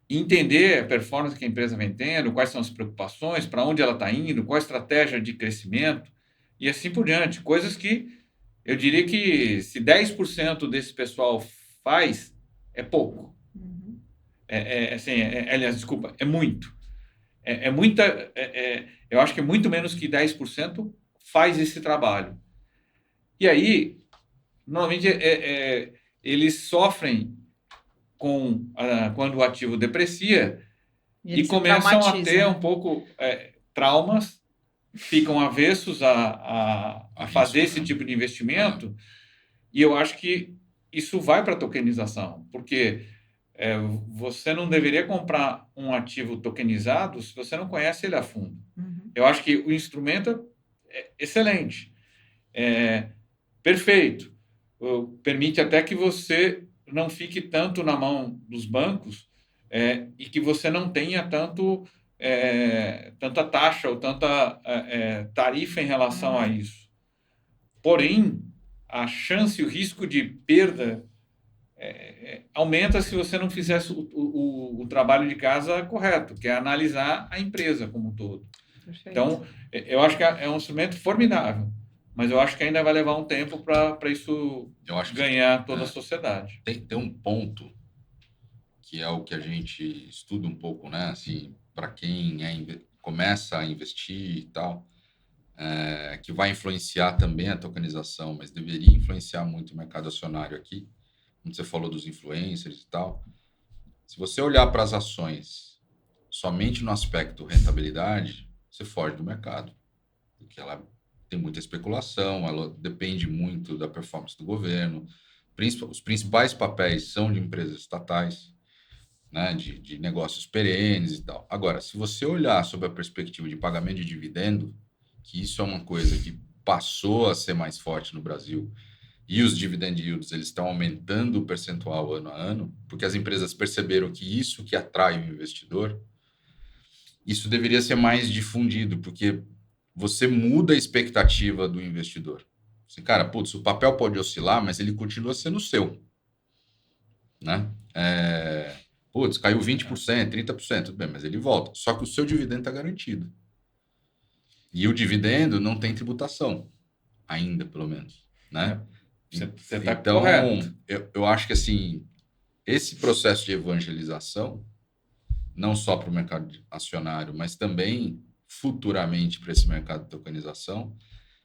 entender a performance que a empresa vem tendo, quais são as preocupações, para onde ela está indo, qual a estratégia de crescimento e assim por diante. Coisas que eu diria que se 10% desse pessoal faz, é pouco. Aliás, desculpa, é muito. Eu acho que é muito menos que 10% faz esse trabalho. E aí, normalmente, eles sofrem quando o ativo deprecia e começam a ter um pouco traumas, ficam avessos a fazer esse tipo de investimento. E eu acho que isso vai para a tokenização, porque você não deveria comprar um ativo tokenizado se você não conhece ele a fundo. Eu acho que o instrumento é excelente, perfeito, permite até que você não fique tanto na mão dos bancos e que você não tenha tanta taxa ou tanta tarifa em relação a isso. Porém, a chance, o risco de perda aumenta se você não fizesse o trabalho de casa correto, que é analisar a empresa como um todo. Perfeito. Então, eu acho que é um instrumento formidável, mas eu acho que ainda vai levar um tempo para isso ganhar toda a sociedade. Tem um ponto que é o que a gente estuda um pouco, né? Assim, para quem começa a investir e tal, que vai influenciar também a tokenização, mas deveria influenciar muito o mercado acionário aqui, como você falou dos influencers e tal. Se você olhar para as ações somente no aspecto rentabilidade, você foge do mercado, porque ela tem muita especulação, ela depende muito da performance do governo. Os principais papéis são de empresas estatais, né, de negócios perenes e tal. Agora, se você olhar sob a perspectiva de pagamento de dividendo, que isso é uma coisa que passou a ser mais forte no Brasil, e os dividend yields eles estão aumentando o percentual ano a ano, porque as empresas perceberam que isso que atrai o investidor, isso deveria ser mais difundido, porque você muda a expectativa do investidor. Assim, cara, putz, o papel pode oscilar, mas ele continua sendo seu, né? Putz, caiu 20%, 30%, tudo bem, mas ele volta. Só que o seu dividendo está garantido. E o dividendo não tem tributação, ainda, pelo menos, né? Você está então, correto. Eu acho que assim, esse processo de evangelização, não só para o mercado acionário, mas também futuramente para esse mercado de tokenização,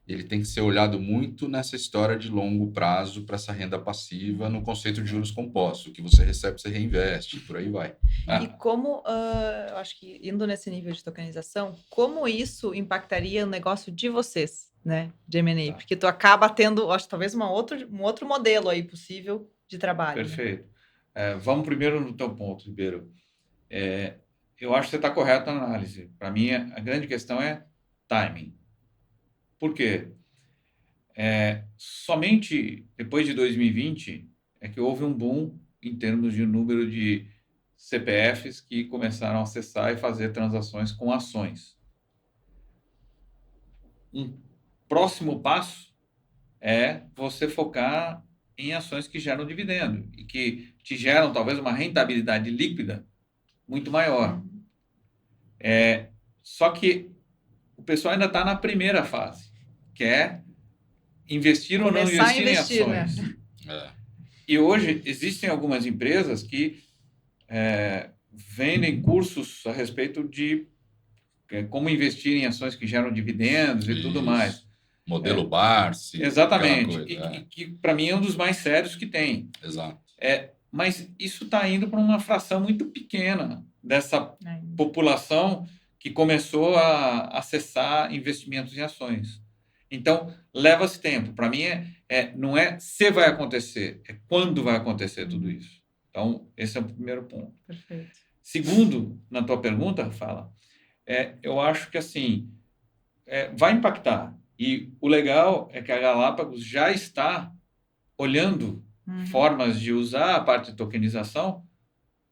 ele tem que ser olhado muito nessa história de longo prazo para essa renda passiva no conceito de juros compostos. O que você recebe, você reinveste, por aí vai. E como, eu acho que indo nesse nível de tokenização, como isso impactaria o negócio de vocês, né, de M&A? Tá. Porque tu acaba tendo, acho, talvez um outro modelo aí possível de trabalho. Perfeito. Vamos primeiro no teu ponto, Ribeiro. Eu acho que você está correto na análise. Para mim, a grande questão é timing. Por quê? Somente depois de 2020 é que houve um boom em termos de número de CPFs que começaram a acessar e fazer transações com ações. Um próximo passo é você focar em ações que geram dividendo e que te geram talvez uma rentabilidade líquida muito maior. Só que o pessoal ainda está na primeira fase, que é investir ou não Começar a investir em investir, né? ações. E hoje existem algumas empresas que vendem cursos a respeito de como investir em ações que geram dividendos e tudo mais. Modelo Barsi. Exatamente. Coisa, e que para mim é um dos mais sérios que tem. Exato. Mas isso está indo para uma fração muito pequena dessa população que começou a acessar investimentos em ações. Então, leva-se tempo. Para mim, não é se vai acontecer, é quando vai acontecer tudo isso. Então, esse é o primeiro ponto. Perfeito. Segundo, na tua pergunta, Fala, eu acho que assim, vai impactar. E o legal é que a Galápagos já está olhando formas de usar a parte de tokenização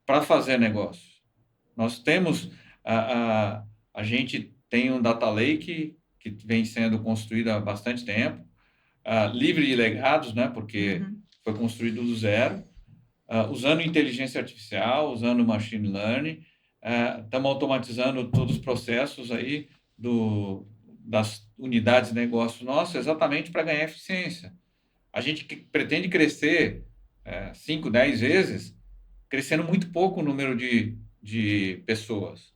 para fazer negócio. Nós temos, a gente tem um data lake que vem sendo construído há bastante tempo, livre de legados, né, porque foi construído do zero, usando inteligência artificial, usando machine learning, estamos automatizando todos os processos aí das unidades de negócio nosso exatamente para ganhar eficiência. A gente pretende crescer 5, 10 vezes, crescendo muito pouco o número de pessoas.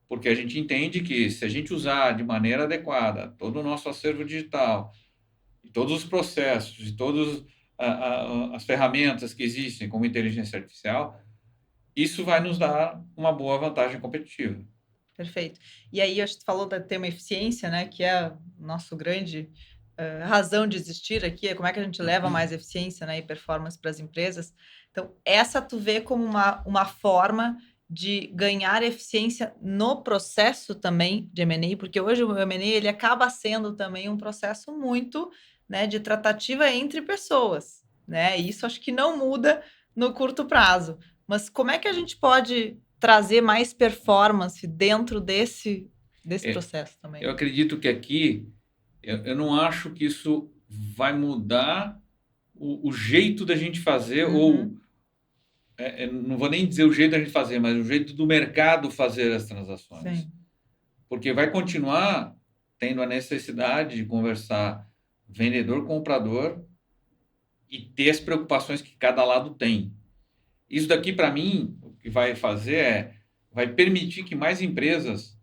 Porque a gente entende que se a gente usar de maneira adequada todo o nosso acervo digital, e todos os processos, e todas as ferramentas que existem, como inteligência artificial, isso vai nos dar uma boa vantagem competitiva. Perfeito. E aí, acho que tu falou do tema eficiência, né? Que é a nossa grande razão de existir aqui, é como é que a gente leva mais eficiência, né, e performance para as empresas. Então, essa tu vê como uma forma de ganhar eficiência no processo também de M&A, porque hoje o M&A ele acaba sendo também um processo muito, né, de tratativa entre pessoas, né? E isso acho que não muda no curto prazo. Mas como é que a gente pode trazer mais performance dentro desse processo também? Eu acredito que aqui, eu não acho que isso vai mudar o jeito da gente fazer, ou não vou nem dizer o jeito da gente fazer, mas o jeito do mercado fazer as transações. Sim. Porque vai continuar tendo a necessidade de conversar vendedor-comprador e ter as preocupações que cada lado tem. Isso daqui, para mim, o que vai fazer vai permitir que mais empresas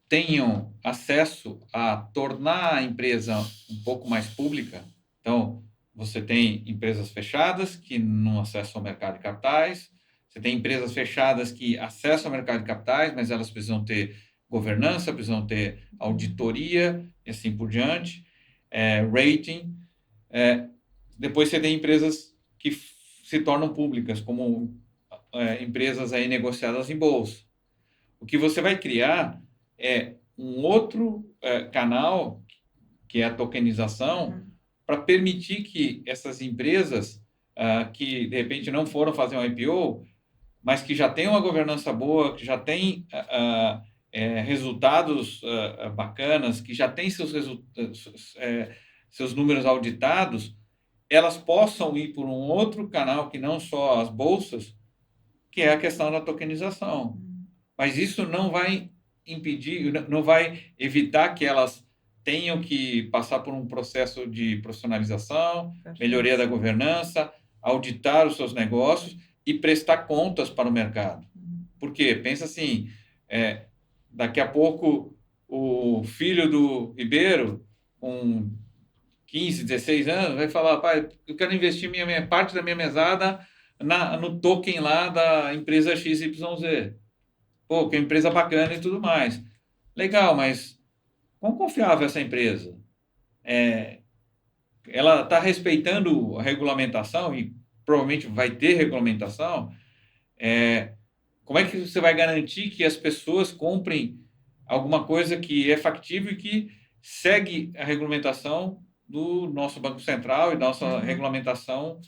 tenham acesso a tornar a empresa um pouco mais pública. Então, você tem empresas fechadas que não acessam o mercado de capitais, você tem empresas fechadas que acessam o mercado de capitais, mas elas precisam ter governança, precisam ter auditoria e assim por diante, rating. Depois você tem empresas que se tornam públicas, como empresas aí negociadas em bolsa. O que você vai criar é um outro canal, que é a tokenização, para permitir que essas empresas que, de repente, não foram fazer um IPO, mas que já têm uma governança boa, que já têm resultados bacanas, que já têm seus números auditados, elas possam ir por um outro canal que não só as bolsas, que é a questão da tokenização. Mas isso não vai impedir, não vai evitar que elas tenham que passar por um processo de profissionalização, melhoria da governança, auditar os seus negócios e prestar contas para o mercado. Por quê? Pensa assim, daqui a pouco o filho do Ribeiro, com 15, 16 anos, vai falar, pai, eu quero investir minha parte da minha mesada no token lá da empresa XYZ. Pô, que empresa bacana e tudo mais. Legal, mas quão confiável é essa empresa? Ela está respeitando a regulamentação e provavelmente vai ter regulamentação? Como é que você vai garantir que as pessoas comprem alguma coisa que é factível e que segue a regulamentação do nosso Banco Central e nossa regulamentação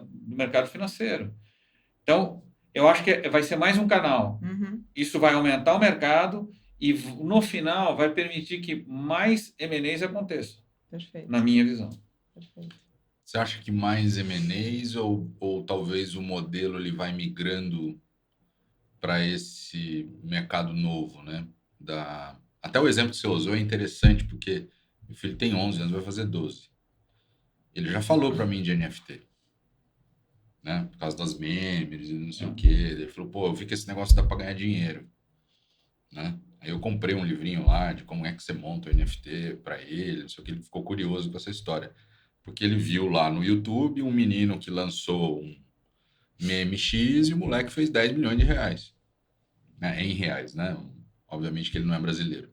do mercado financeiro. Então, eu acho que vai ser mais um canal. Isso vai aumentar o mercado e, no final, vai permitir que mais M&As aconteçam. Perfeito. Na minha visão. Perfeito. Você acha que mais M&As ou talvez o modelo ele vai migrando para esse mercado novo, né? Até o exemplo que você usou é interessante, porque meu filho tem 11 anos, vai fazer 12. Ele já falou para mim de NFT, né? Por causa das memes e não sei o quê. Ele falou, pô, eu vi que esse negócio dá para ganhar dinheiro, né? Aí eu comprei um livrinho lá de como é que você monta o NFT para ele, não sei o que. Ele ficou curioso com essa história, porque ele viu lá no YouTube um menino que lançou um meme X e o moleque fez 10 milhões de reais, né? Em reais, né? Obviamente que ele não é brasileiro.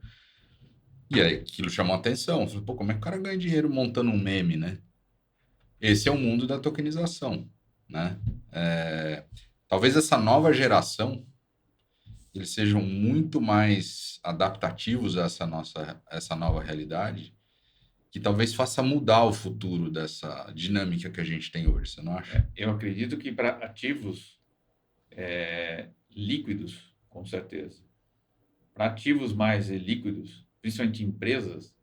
E aí aquilo chamou a atenção. Eu falei, pô, como é que o cara ganha dinheiro montando um meme, né? Esse é o mundo da tokenização, né? Talvez essa nova geração eles sejam muito mais adaptativos a essa nova realidade, que talvez faça mudar o futuro dessa dinâmica que a gente tem hoje, você não acha? Eu acredito que para ativos líquidos, com certeza. Para ativos mais líquidos, principalmente empresas,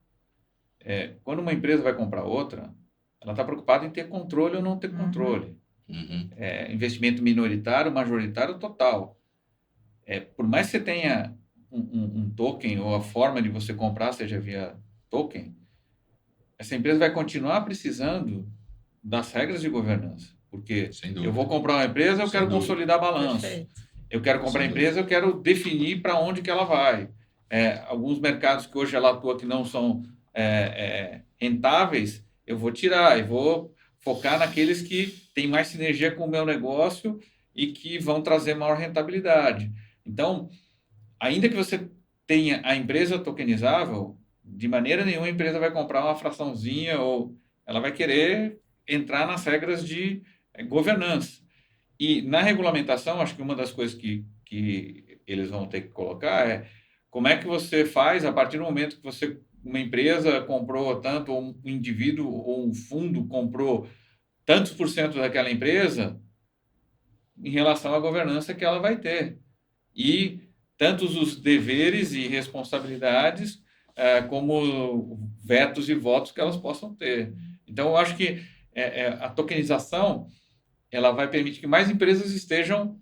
quando uma empresa vai comprar outra, ela está preocupada em ter controle ou não ter controle. Investimento minoritário, majoritário, total. Por mais que você tenha um token ou a forma de você comprar seja via token, essa empresa vai continuar precisando das regras de governança. Porque eu vou comprar uma empresa, eu quero consolidar balanço. Perfeito. Eu quero comprar a empresa, eu quero definir para onde que ela vai. Alguns mercados que hoje ela atua que não são rentáveis, eu vou tirar e vou focar naqueles que têm mais sinergia com o meu negócio e que vão trazer maior rentabilidade. Então, ainda que você tenha a empresa tokenizável, de maneira nenhuma a empresa vai comprar uma fraçãozinha ou ela vai querer entrar nas regras de governança. E na regulamentação, acho que uma das coisas que eles vão ter que colocar é como é que você faz a partir do momento que uma empresa comprou tanto, ou um indivíduo ou um fundo comprou tantos por cento daquela empresa em relação à governança que ela vai ter. E tantos os deveres e responsabilidades como vetos e votos que elas possam ter. Então, eu acho que a tokenização ela vai permitir que mais empresas estejam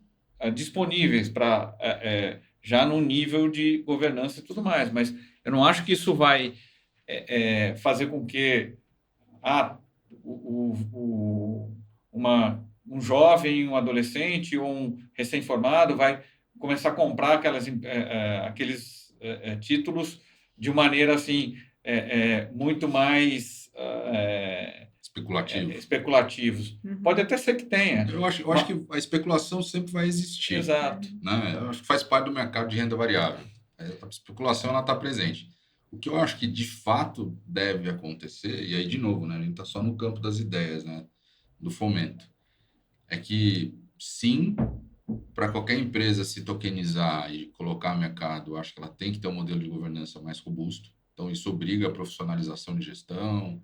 disponíveis para já no nível de governança e tudo mais. Mas eu não acho que isso vai fazer com que um jovem, um adolescente ou um recém-formado vai começar a comprar aqueles títulos de maneira assim muito mais especulativos. Pode até ser que tenha. Eu acho que a especulação sempre vai existir. Exato. Né? Eu acho que faz parte do mercado de renda variável. A especulação está presente. O que eu acho que de fato deve acontecer, e aí de novo, né, a gente está só no campo das ideias, né, do fomento, é que sim, para qualquer empresa se tokenizar e colocar no mercado, eu acho que ela tem que ter um modelo de governança mais robusto. Então isso obriga a profissionalização de gestão,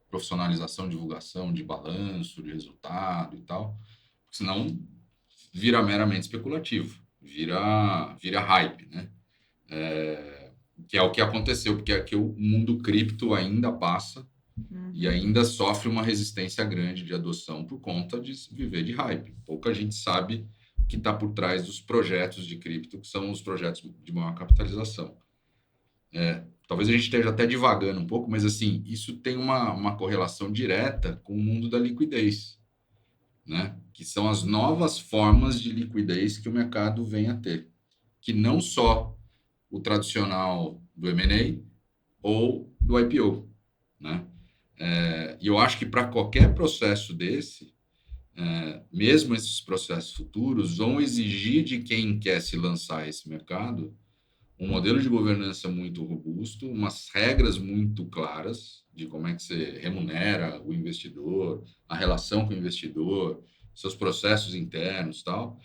profissionalização, divulgação de balanço, de resultado e tal, senão vira meramente especulativo, vira hype, né? Que é o que aconteceu, porque aqui o mundo cripto ainda passa e ainda sofre uma resistência grande de adoção por conta de viver de hype. Pouca gente sabe o que está por trás dos projetos de cripto, que são os projetos de maior capitalização. Talvez a gente esteja até divagando um pouco, mas assim, isso tem uma correlação direta com o mundo da liquidez, né? Que são as novas formas de liquidez que o mercado vem a ter, que não só o tradicional do M&A ou do IPO, né? E eu acho que para qualquer processo desse, mesmo esses processos futuros, vão exigir de quem quer se lançar a esse mercado um modelo de governança muito robusto, umas regras muito claras de como é que você remunera o investidor, a relação com o investidor, seus processos internos e tal,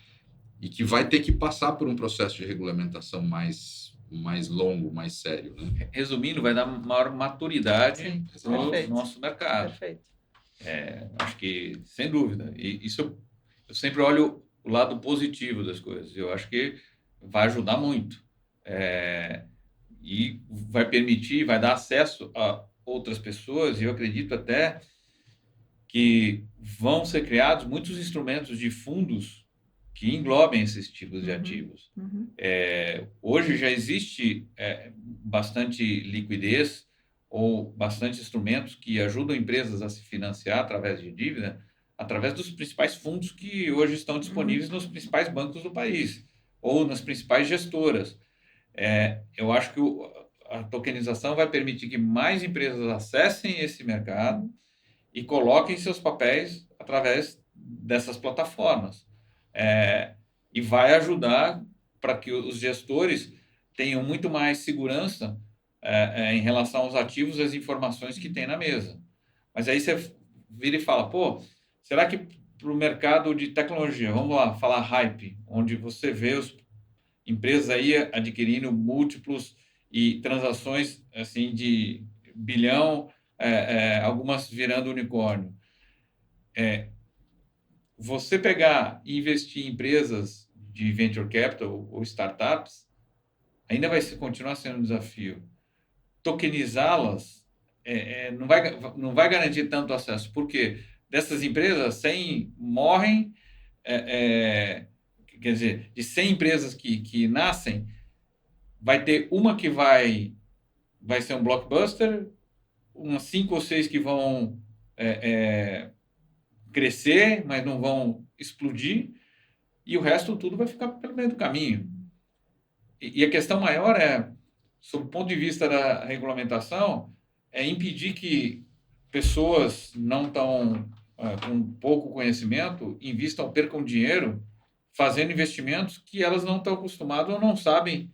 e que vai ter que passar por um processo de regulamentação mais mais longo, mais sério, né? Resumindo, vai dar maior maturidade Sim, para o perfeito. nosso mercado. Perfeito. Acho que, sem dúvida. E isso eu sempre olho o lado positivo das coisas. Eu acho que vai ajudar muito. E vai permitir, vai dar acesso a outras pessoas, e eu acredito até que vão ser criados muitos instrumentos de fundos que englobem esses tipos de ativos. Hoje já existe bastante liquidez ou bastante instrumentos que ajudam empresas a se financiar através de dívida, através dos principais fundos que hoje estão disponíveis nos principais bancos do país ou nas principais gestoras. Eu acho que a tokenização vai permitir que mais empresas acessem esse mercado e coloquem seus papéis através dessas plataformas. E vai ajudar para que os gestores tenham muito mais segurança em relação aos ativos e às informações que tem na mesa. Mas aí você vira e fala, pô, será que para o mercado de tecnologia, vamos lá, falar hype, onde você vê as empresas aí adquirindo múltiplos e transações assim de bilhão, algumas virando unicórnio. Você pegar e investir em empresas de venture capital ou startups, ainda continuar sendo um desafio. Tokenizá-las não vai garantir tanto acesso, porque dessas empresas, 100 morrem, quer dizer, de 100 empresas que nascem, vai ter uma que vai ser um blockbuster, umas 5 ou 6 que vão crescer, mas não vão explodir, e o resto tudo vai ficar pelo meio do caminho. E a questão maior sob o ponto de vista da regulamentação, é impedir que pessoas não tão com pouco conhecimento invistam, percam dinheiro fazendo investimentos que elas não estão acostumadas ou não sabem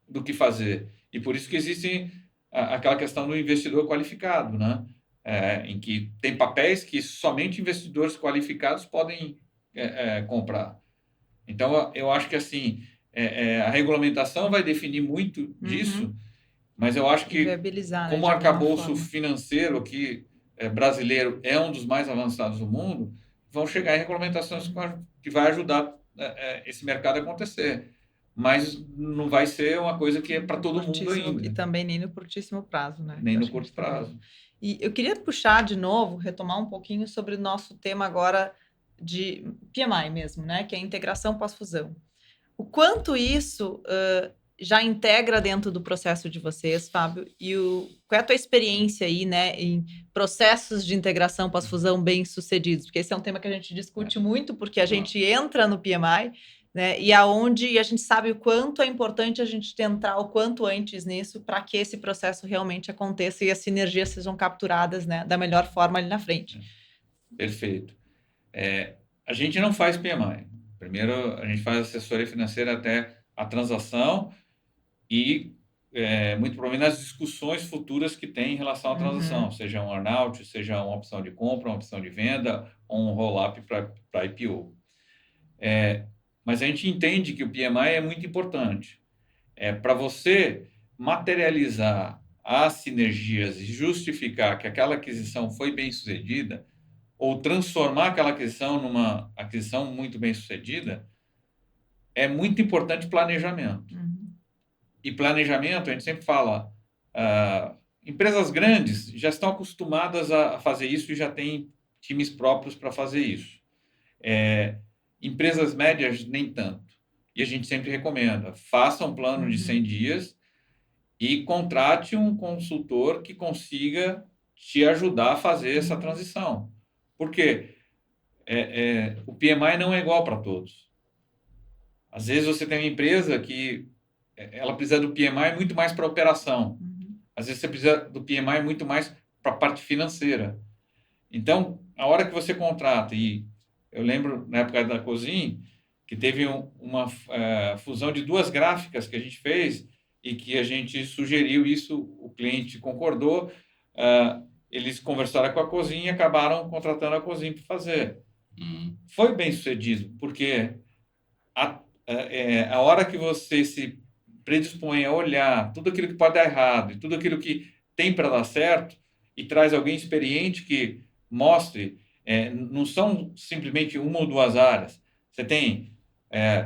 do que fazer. E por isso que existe aquela questão do investidor qualificado, né? Em que tem papéis que somente investidores qualificados podem comprar. Então, eu acho que assim, a regulamentação vai definir muito disso, mas eu acho que, como o arcabouço financeiro aqui brasileiro é um dos mais avançados do mundo, vão chegar em regulamentações que vai ajudar esse mercado a acontecer. Mas não vai ser uma coisa que é para todo mundo ainda. E também nem no curtíssimo prazo, né? Nem no curto prazo. E eu queria puxar de novo, retomar um pouquinho sobre o nosso tema agora de PMI mesmo, né? Que é a integração pós-fusão. O quanto isso já integra dentro do processo de vocês, Fábio? E qual é a tua experiência aí, né, em processos de integração pós-fusão bem-sucedidos? Porque esse é um tema que a gente discute muito, porque a gente entra no PMI, né, e aonde a gente sabe o quanto é importante a gente entrar o quanto antes nisso para que esse processo realmente aconteça e as sinergias sejam capturadas, né, da melhor forma ali na frente. Perfeito. A gente não faz PMI. Primeiro, a gente faz assessoria financeira até a transação e, muito provavelmente, nas discussões futuras que tem em relação à transação, seja um earn-out, seja uma opção de compra, uma opção de venda, ou um roll-up para IPO. Mas a gente entende que o PMI é muito importante. Para você materializar as sinergias e justificar que aquela aquisição foi bem sucedida, ou transformar aquela aquisição numa aquisição muito bem sucedida, é muito importante planejamento. E planejamento, a gente sempre fala, empresas grandes já estão acostumadas a fazer isso e já têm times próprios para fazer isso. Empresas médias, nem tanto. E a gente sempre recomenda, faça um plano de 100 dias e contrate um consultor que consiga te ajudar a fazer essa transição. Porque o PMI não é igual para todos. Às vezes você tem uma empresa que ela precisa do PMI muito mais para a operação. Às vezes você precisa do PMI muito mais para a parte financeira. Então, a hora que você contrata, e eu lembro na época da Cosim, que teve uma fusão de 2 gráficas que a gente fez e que a gente sugeriu isso, o cliente concordou, eles conversaram com a Cosim e acabaram contratando a Cosim para fazer. Foi bem sucedido, porque a hora que você se predispõe a olhar tudo aquilo que pode dar errado e tudo aquilo que tem para dar certo e traz alguém experiente que mostre, não são simplesmente uma ou duas áreas. Você tem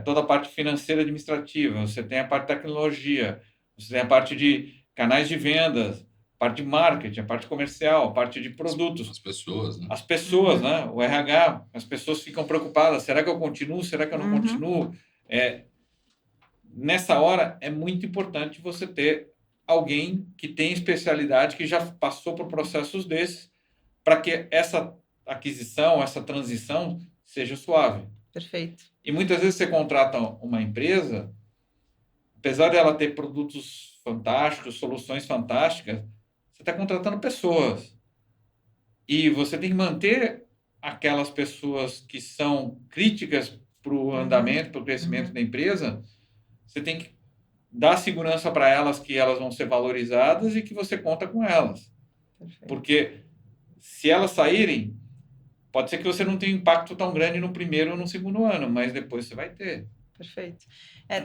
toda a parte financeira administrativa, você tem a parte de tecnologia, você tem a parte de canais de vendas, a parte de marketing, a parte comercial, a parte de produtos. As pessoas, né? As pessoas, né? O RH, as pessoas ficam preocupadas, será que eu continuo, será que eu não continuo? Nessa hora, é muito importante você ter alguém que tem especialidade, que já passou por processos desses, para que essa aquisição, essa transição seja suave. Perfeito. E muitas vezes você contrata uma empresa, apesar dela ter produtos fantásticos, soluções fantásticas, você está contratando pessoas. E você tem que manter aquelas pessoas que são críticas para o andamento, para o crescimento da empresa. Você tem que dar segurança para elas que elas vão ser valorizadas e que você conta com elas. Perfeito. Porque se elas saírem, pode ser que você não tenha um impacto tão grande no primeiro ou no segundo ano, mas depois você vai ter. Perfeito.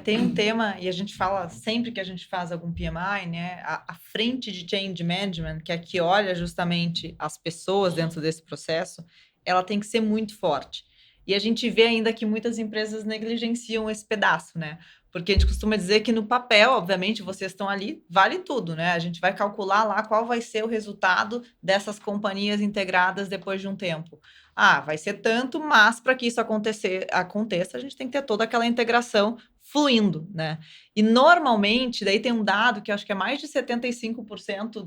Tem um tema, e a gente fala sempre que a gente faz algum PMI, né? A frente de Change Management, que é que olha justamente as pessoas dentro desse processo, ela tem que ser muito forte. E a gente vê ainda que muitas empresas negligenciam esse pedaço, né? Porque a gente costuma dizer que no papel, obviamente, vocês estão ali, vale tudo, né? A gente vai calcular lá qual vai ser o resultado dessas companhias integradas depois de um tempo. Vai ser tanto, mas para que isso aconteça, a gente tem que ter toda aquela integração fluindo, né? E normalmente, daí tem um dado que eu acho que é mais de 75%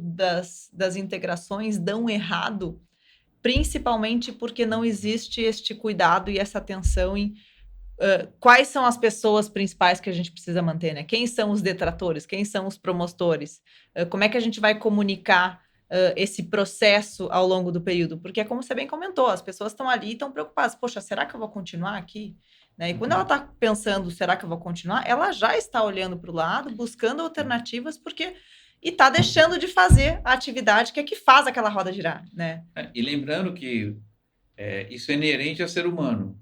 das integrações dão errado, principalmente porque não existe este cuidado e essa atenção em quais são as pessoas principais que a gente precisa manter, né? Quem são os detratores? Quem são os promotores? Como é que a gente vai comunicar esse processo ao longo do período? Porque é como você bem comentou, as pessoas estão ali e estão preocupadas. Poxa, será que eu vou continuar aqui? Né? E quando ela está pensando, será que eu vou continuar? Ela já está olhando para o lado, buscando alternativas, e está deixando de fazer a atividade que faz aquela roda girar, né? E lembrando que isso é inerente ao ser humano.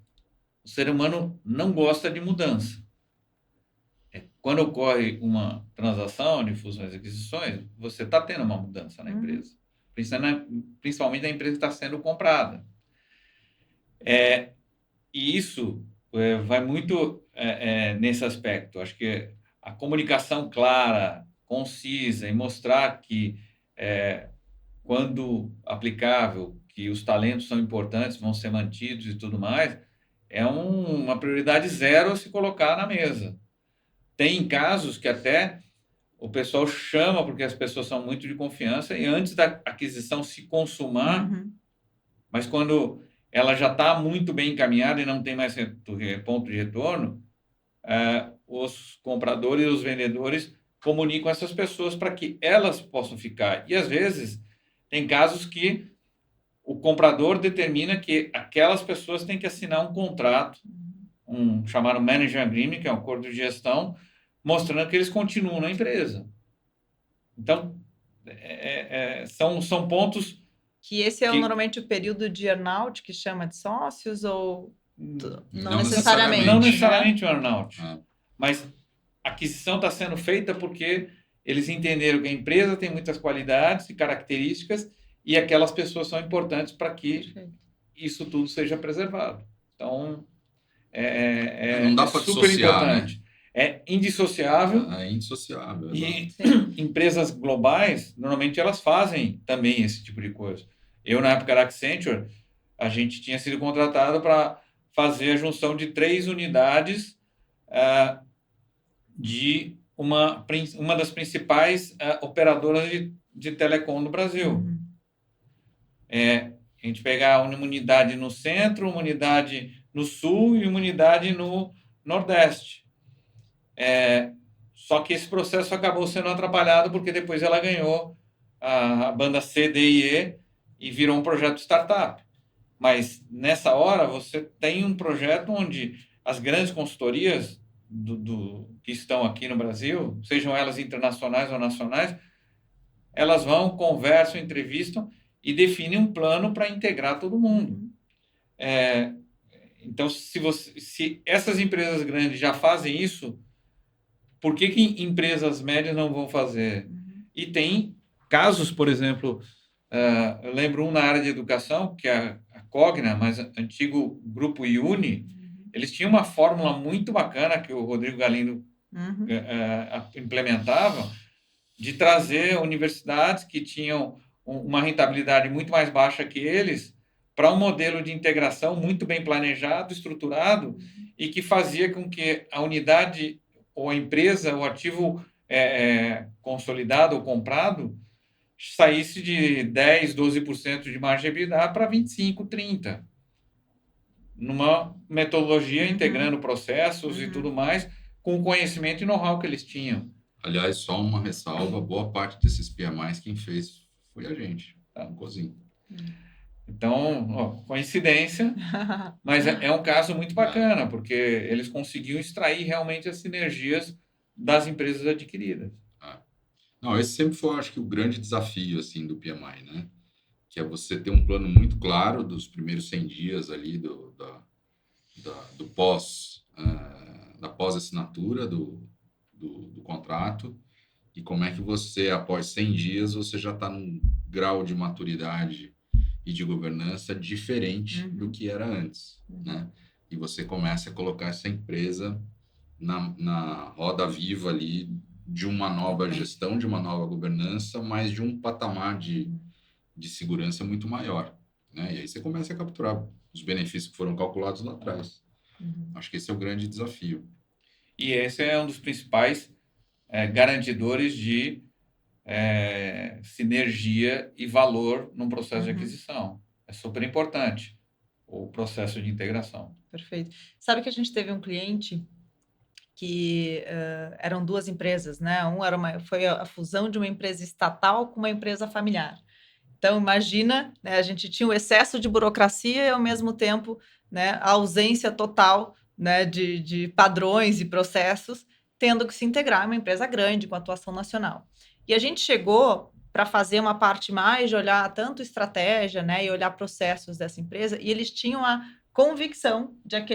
O ser humano não gosta de mudança. Quando ocorre uma transação de fusões e aquisições, você está tendo uma mudança na empresa. Principalmente na empresa que está sendo comprada. E isso vai muito nesse aspecto. Acho que a comunicação clara, concisa, e mostrar que, quando aplicável, que os talentos são importantes, vão ser mantidos e tudo mais, é uma prioridade zero a se colocar na mesa. Tem casos que até o pessoal chama, porque as pessoas são muito de confiança, e antes da aquisição se consumar, mas quando ela já está muito bem encaminhada e não tem mais ponto de retorno, os compradores e os vendedores comunicam essas pessoas para que elas possam ficar. E, às vezes, tem casos que o comprador determina que aquelas pessoas têm que assinar um contrato, chamado Manager Agreement, que é um acordo de gestão, mostrando que eles continuam na empresa. Então, são pontos... Que esse é normalmente o período de earnout, que chama de sócios, ou não necessariamente? Não necessariamente o earnout. Mas a aquisição está sendo feita porque eles entenderam que a empresa tem muitas qualidades e características e aquelas pessoas são importantes para que isso tudo seja preservado. Então, não dá para super dissociar, importante. Né? É indissociável. É indissociável. E empresas globais, normalmente, elas fazem também esse tipo de coisa. Eu, na época da Accenture, a gente tinha sido contratado para fazer a junção de 3 unidades de uma das principais operadoras de telecom no Brasil. A gente pegar uma unidade no centro, uma unidade no sul e uma unidade no nordeste. Só que esse processo acabou sendo atrapalhado porque depois ela ganhou a banda C, D e E e virou um projeto startup. Mas nessa hora você tem um projeto onde as grandes consultorias que estão aqui no Brasil, sejam elas internacionais ou nacionais, elas vão, conversam, entrevistam e definem um plano para integrar todo mundo. Então, se essas empresas grandes já fazem isso, por que que empresas médias não vão fazer? E tem casos, por exemplo, eu lembro um na área de educação, que é a Cogna, mas antigo grupo Iuni, eles tinham uma fórmula muito bacana que o Rodrigo Galindo implementava, de trazer universidades que tinham uma rentabilidade muito mais baixa que eles para um modelo de integração muito bem planejado, estruturado, e que fazia com que a unidade ou a empresa, o ativo consolidado ou comprado, saísse de 10%, 12% de margem de EBITDA para 25%, 30%. Numa metodologia integrando processos e tudo mais, com o conhecimento e know-how que eles tinham. Aliás, só uma ressalva, boa parte desses PMIs quem fez foi a gente, no Cozinho. Então, coincidência, mas é um caso muito bacana, porque eles conseguiam extrair realmente as sinergias das empresas adquiridas. Não, esse sempre foi, acho que, o grande desafio assim, do PMI, né? Que é você ter um plano muito claro dos primeiros 100 dias ali do da pós-assinatura do contrato, e como é que você, após 100 dias, você já está num grau de maturidade e de governança diferente do que era antes, né? E você começa a colocar essa empresa na roda viva ali de uma nova gestão, de uma nova governança, mas de um patamar de segurança muito maior, né? E aí você começa a capturar os benefícios que foram calculados lá atrás. Acho que esse é o grande desafio. E esse é um dos principais garantidores de sinergia e valor num processo de aquisição. É super importante o processo de integração. Perfeito. Sabe que a gente teve um cliente que eram duas empresas, né? Foi a fusão de uma empresa estatal com uma empresa familiar. Então, imagina, né, a gente tinha o excesso de burocracia e, ao mesmo tempo, né, a ausência total, né, de padrões e processos, tendo que se integrar em uma empresa grande, com atuação nacional. E a gente chegou para fazer uma parte mais de olhar tanto estratégia, né, e olhar processos dessa empresa, e eles tinham a convicção de que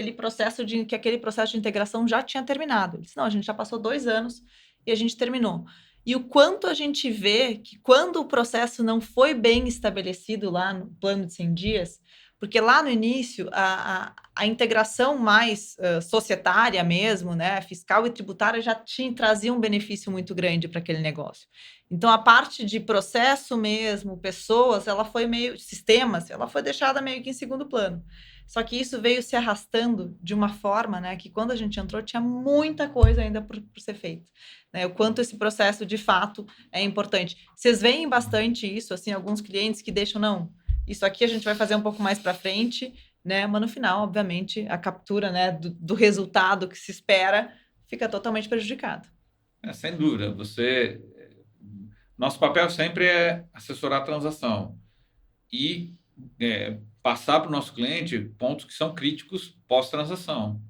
aquele processo de integração já tinha terminado. Eles disse, não, a gente já passou 2 anos e a gente terminou. E o quanto a gente vê que quando o processo não foi bem estabelecido lá no plano de 100 dias, porque lá no início a integração mais societária mesmo, né, fiscal e tributária já trazia um benefício muito grande para aquele negócio. Então a parte de processo mesmo, pessoas, sistemas, ela foi deixada meio que em segundo plano. Só que isso veio se arrastando de uma forma, né, que quando a gente entrou tinha muita coisa ainda por ser feito. Né, o quanto esse processo de fato é importante. Vocês veem bastante isso, assim, alguns clientes que deixam, não, isso aqui a gente vai fazer um pouco mais para frente, né, mas no final, obviamente, a captura, né, do resultado que se espera fica totalmente prejudicado. Sem dúvida, nosso papel sempre é assessorar a transação e passar para o nosso cliente pontos que são críticos pós-transação.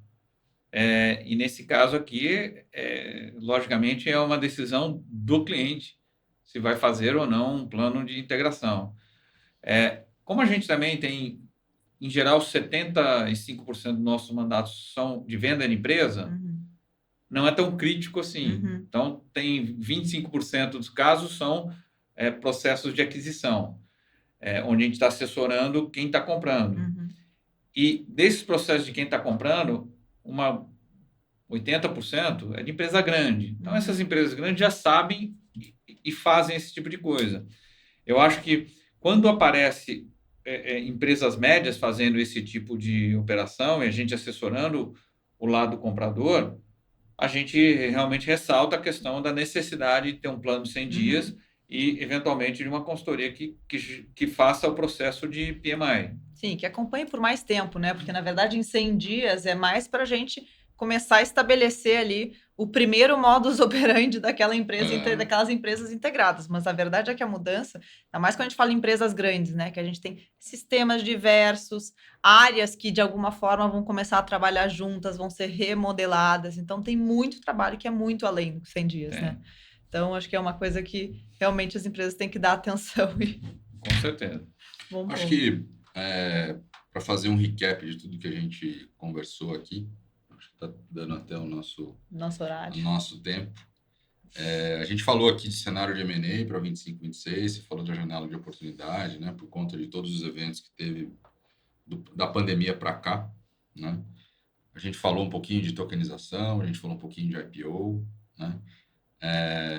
E nesse caso aqui, logicamente, é uma decisão do cliente se vai fazer ou não um plano de integração. Como a gente também tem, em geral, 75% dos nossos mandatos são de venda de empresa, não é tão crítico assim. Então, tem 25% dos casos são processos de aquisição, onde a gente está assessorando quem está comprando. E desses processos de quem está comprando, 80% é de empresa grande. Então, essas empresas grandes já sabem e fazem esse tipo de coisa. Eu acho que quando aparece empresas médias fazendo esse tipo de operação e a gente assessorando o lado comprador, a gente realmente ressalta a questão da necessidade de ter um plano de 100 dias e, eventualmente, de uma consultoria que faça o processo de PMI. Sim, que acompanhe por mais tempo, né? Porque, na verdade, em 100 dias é mais para a gente começar a estabelecer ali o primeiro modus operandi daquela empresa, daquelas empresas integradas. Mas a verdade é que a mudança, ainda mais quando a gente fala em empresas grandes, né? Que a gente tem sistemas diversos, áreas que de alguma forma vão começar a trabalhar juntas, vão ser remodeladas. Então tem muito trabalho que é muito além dos 100 dias, né? Então acho que é uma coisa que realmente as empresas têm que dar atenção. Com certeza. Acho que para fazer um recap de tudo que a gente conversou aqui, acho está dando até Nosso o horário. nosso tempo. A gente falou aqui de cenário de M&A para 25, 26, você falou da janela de oportunidade, né, por conta de todos os eventos que teve da pandemia para cá, né? A gente falou um pouquinho de tokenização, a gente falou um pouquinho de IPO, né?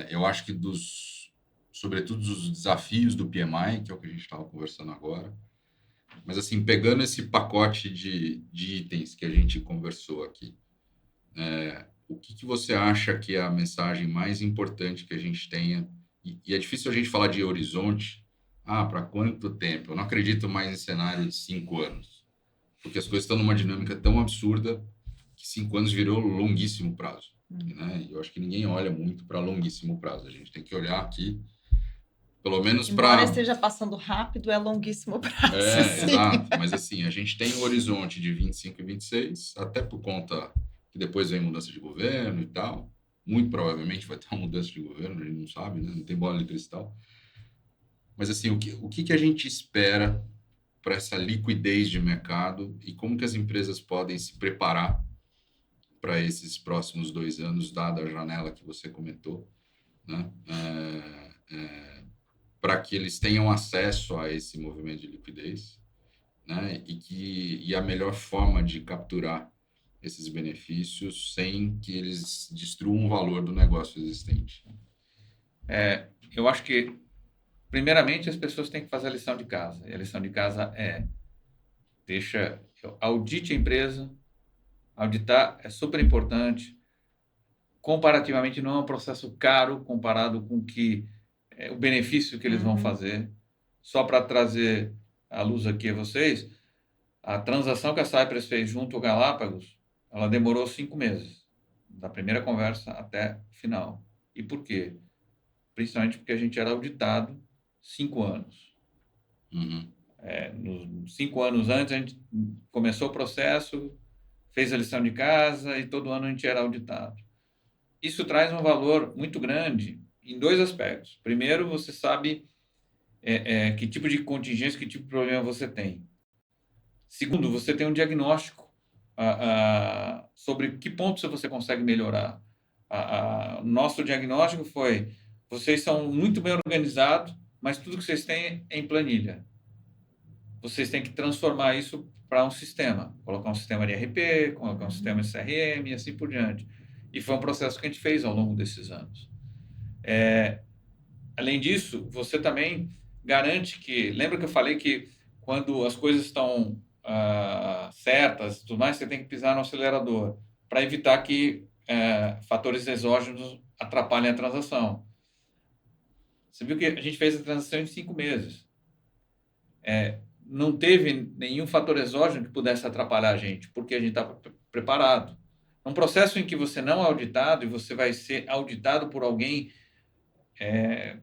Eu acho que sobretudo os desafios do PMI, que é o que a gente estava conversando agora, mas assim, pegando esse pacote de itens que a gente conversou aqui, o que você acha que é a mensagem mais importante que a gente tenha? E é difícil a gente falar de horizonte. Para quanto tempo? Eu não acredito mais em cenário de 5 anos, porque as coisas estão numa dinâmica tão absurda que 5 anos virou longuíssimo prazo, né? E eu acho que ninguém olha muito para longuíssimo prazo. A gente tem que olhar aqui, pelo menos Embora para... esteja passando rápido, é longuíssimo prazo, sim. Exato. Mas assim, a gente tem um horizonte de 25 e 26, até por conta que depois vem mudança de governo e tal. Muito provavelmente vai ter uma mudança de governo, a gente não sabe, né? Não tem bola de cristal. Mas assim, o que a gente espera para essa liquidez de mercado e como que as empresas podem se preparar para esses próximos 2 anos, dada a janela que você comentou, né? Para que eles tenham acesso a esse movimento de liquidez, né? E a melhor forma de capturar esses benefícios sem que eles destruam o valor do negócio existente. Eu acho que, primeiramente, as pessoas têm que fazer a lição de casa. E a lição de casa audite a empresa. Auditar é super importante. Comparativamente, não é um processo caro comparado com o benefício que eles vão fazer. Só para trazer a luz aqui a vocês, a transação que a Cypress fez junto ao Galápagos, ela demorou 5 meses, da primeira conversa até o final. E por quê? Principalmente porque a gente era auditado 5 anos. Nos 5 anos antes, a gente começou o processo, fez a lição de casa e todo ano a gente era auditado. Isso traz um valor muito grande em 2 aspectos. Primeiro, você sabe que tipo de contingência, que tipo de problema você tem. Segundo, você tem um diagnóstico sobre que pontos você consegue melhorar. Nosso diagnóstico foi: vocês são muito bem organizados, mas tudo que vocês têm é em planilha. Vocês têm que transformar isso para um sistema, colocar um sistema de ERP, colocar um sistema de CRM e assim por diante. E foi um processo que a gente fez ao longo desses anos. Além disso, você também garante que... Lembra que eu falei que quando as coisas estão certas, tudo mais, você tem que pisar no acelerador para evitar que fatores exógenos atrapalhem a transação. Você viu que a gente fez a transação em 5 meses. Não teve nenhum fator exógeno que pudesse atrapalhar a gente, porque a gente estava preparado. Um processo em que você não é auditado e você vai ser auditado por alguém,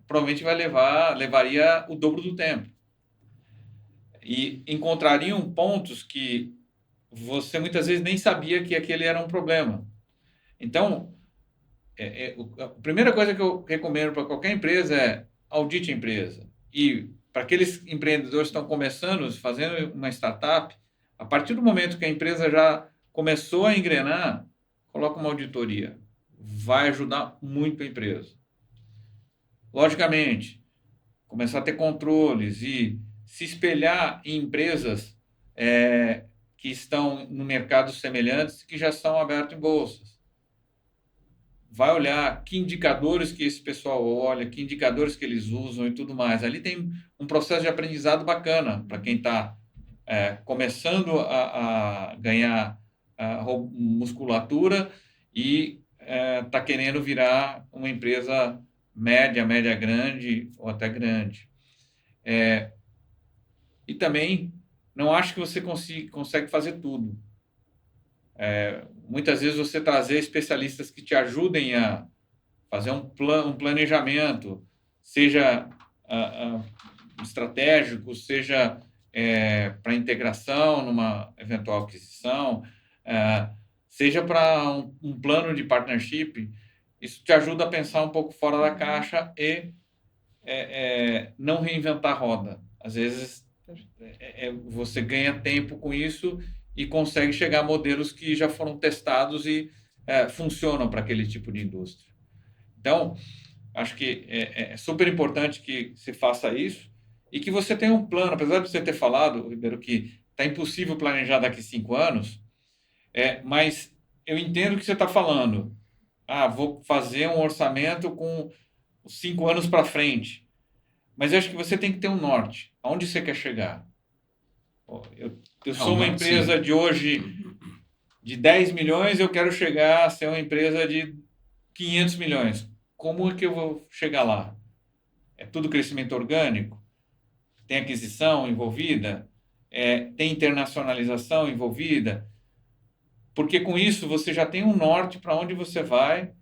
provavelmente levaria o dobro do tempo. E encontrariam pontos que você muitas vezes nem sabia que aquele era um problema. Então, a primeira coisa que eu recomendo para qualquer empresa é audite a empresa. E para aqueles empreendedores que estão começando, fazendo uma startup, a partir do momento que a empresa já começou a engrenar, coloca uma auditoria. Vai ajudar muito a empresa. Logicamente, começar a ter controles e se espelhar em empresas que estão no mercado semelhantes, que já são abertas em bolsas. Vai olhar que indicadores que esse pessoal olha, que indicadores que eles usam e tudo mais. Ali tem um processo de aprendizado bacana para quem está começando a ganhar musculatura e está querendo virar uma empresa média grande ou até grande. E também não acho que você consegue fazer tudo. Muitas vezes você trazer especialistas que te ajudem a fazer um planejamento, seja estratégico, seja para integração numa eventual aquisição, seja para um plano de partnership. Isso te ajuda a pensar um pouco fora da caixa e não reinventar a roda. Às vezes você ganha tempo com isso e consegue chegar a modelos que já foram testados e funcionam para aquele tipo de indústria. Então, acho que é super importante que se faça isso e que você tenha um plano. Apesar de você ter falado, Ribeiro, que está impossível planejar daqui 5 anos, mas eu entendo o que você está falando. Vou fazer um orçamento com 5 anos para frente. Mas eu acho que você tem que ter um norte. Aonde você quer chegar? Eu sou uma empresa de hoje de 10 milhões, eu quero chegar a ser uma empresa de 500 milhões. Como é que eu vou chegar lá? É tudo crescimento orgânico? Tem aquisição envolvida? Tem internacionalização envolvida? Porque com isso você já tem um norte para onde você vai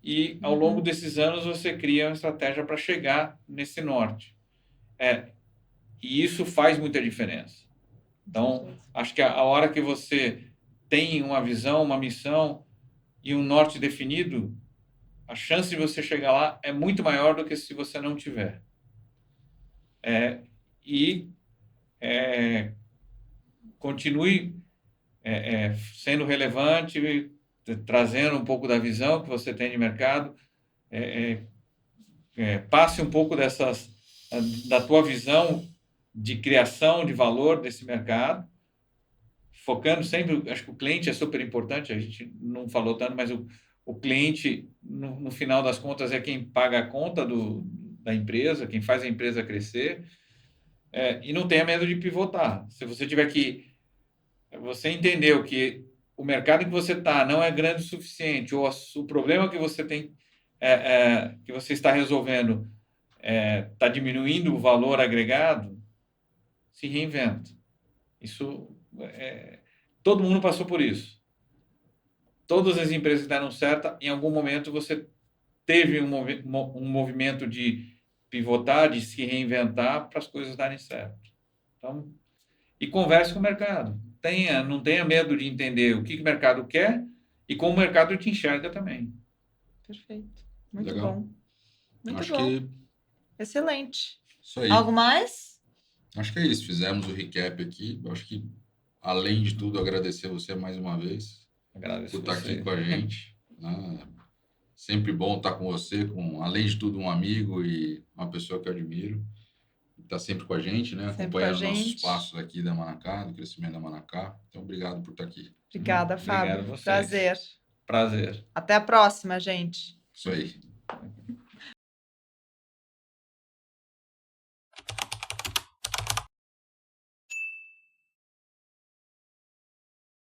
e ao longo desses anos você cria uma estratégia para chegar nesse norte. E isso faz muita diferença. Então, acho que a hora que você tem uma visão, uma missão e um norte definido, a chance de você chegar lá é muito maior do que se você não tiver. Continue sendo relevante, trazendo um pouco da visão que você tem de mercado, passe um pouco da tua visão de criação de valor desse mercado, focando sempre, acho que o cliente é super importante, a gente não falou tanto, mas o cliente, no final das contas, é quem paga a conta da empresa, quem faz a empresa crescer, e não tenha medo de pivotar. Se você tiver que... Você entendeu que o mercado em que você está não é grande o suficiente, ou o problema que você tem, que você está resolvendo, está diminuindo o valor agregado, se reinventa. Isso, todo mundo passou por isso. Todas as empresas que deram certo, em algum momento você teve um movimento de pivotar, de se reinventar para as coisas darem certo. Então, e converse com o mercado. Não tenha medo de entender o que o mercado quer e como o mercado te enxerga também. Perfeito. Muito Legal. bom. Muito Acho bom. que Excelente. isso aí. Algo mais? Acho que é isso. Fizemos o recap aqui. Acho que, além de tudo, agradecer você mais uma vez Agradeço por estar você. aqui com a gente. Sempre bom estar com você, além de tudo, um amigo e uma pessoa que eu admiro. Está sempre com a gente, né? Sempre Acompanhando com a nossos gente. passos aqui da Manacá, do crescimento da Manacá. Então, obrigado por estar aqui. Obrigada, Fábio. Obrigado a vocês. Prazer. Prazer. Até a próxima, gente. Isso aí.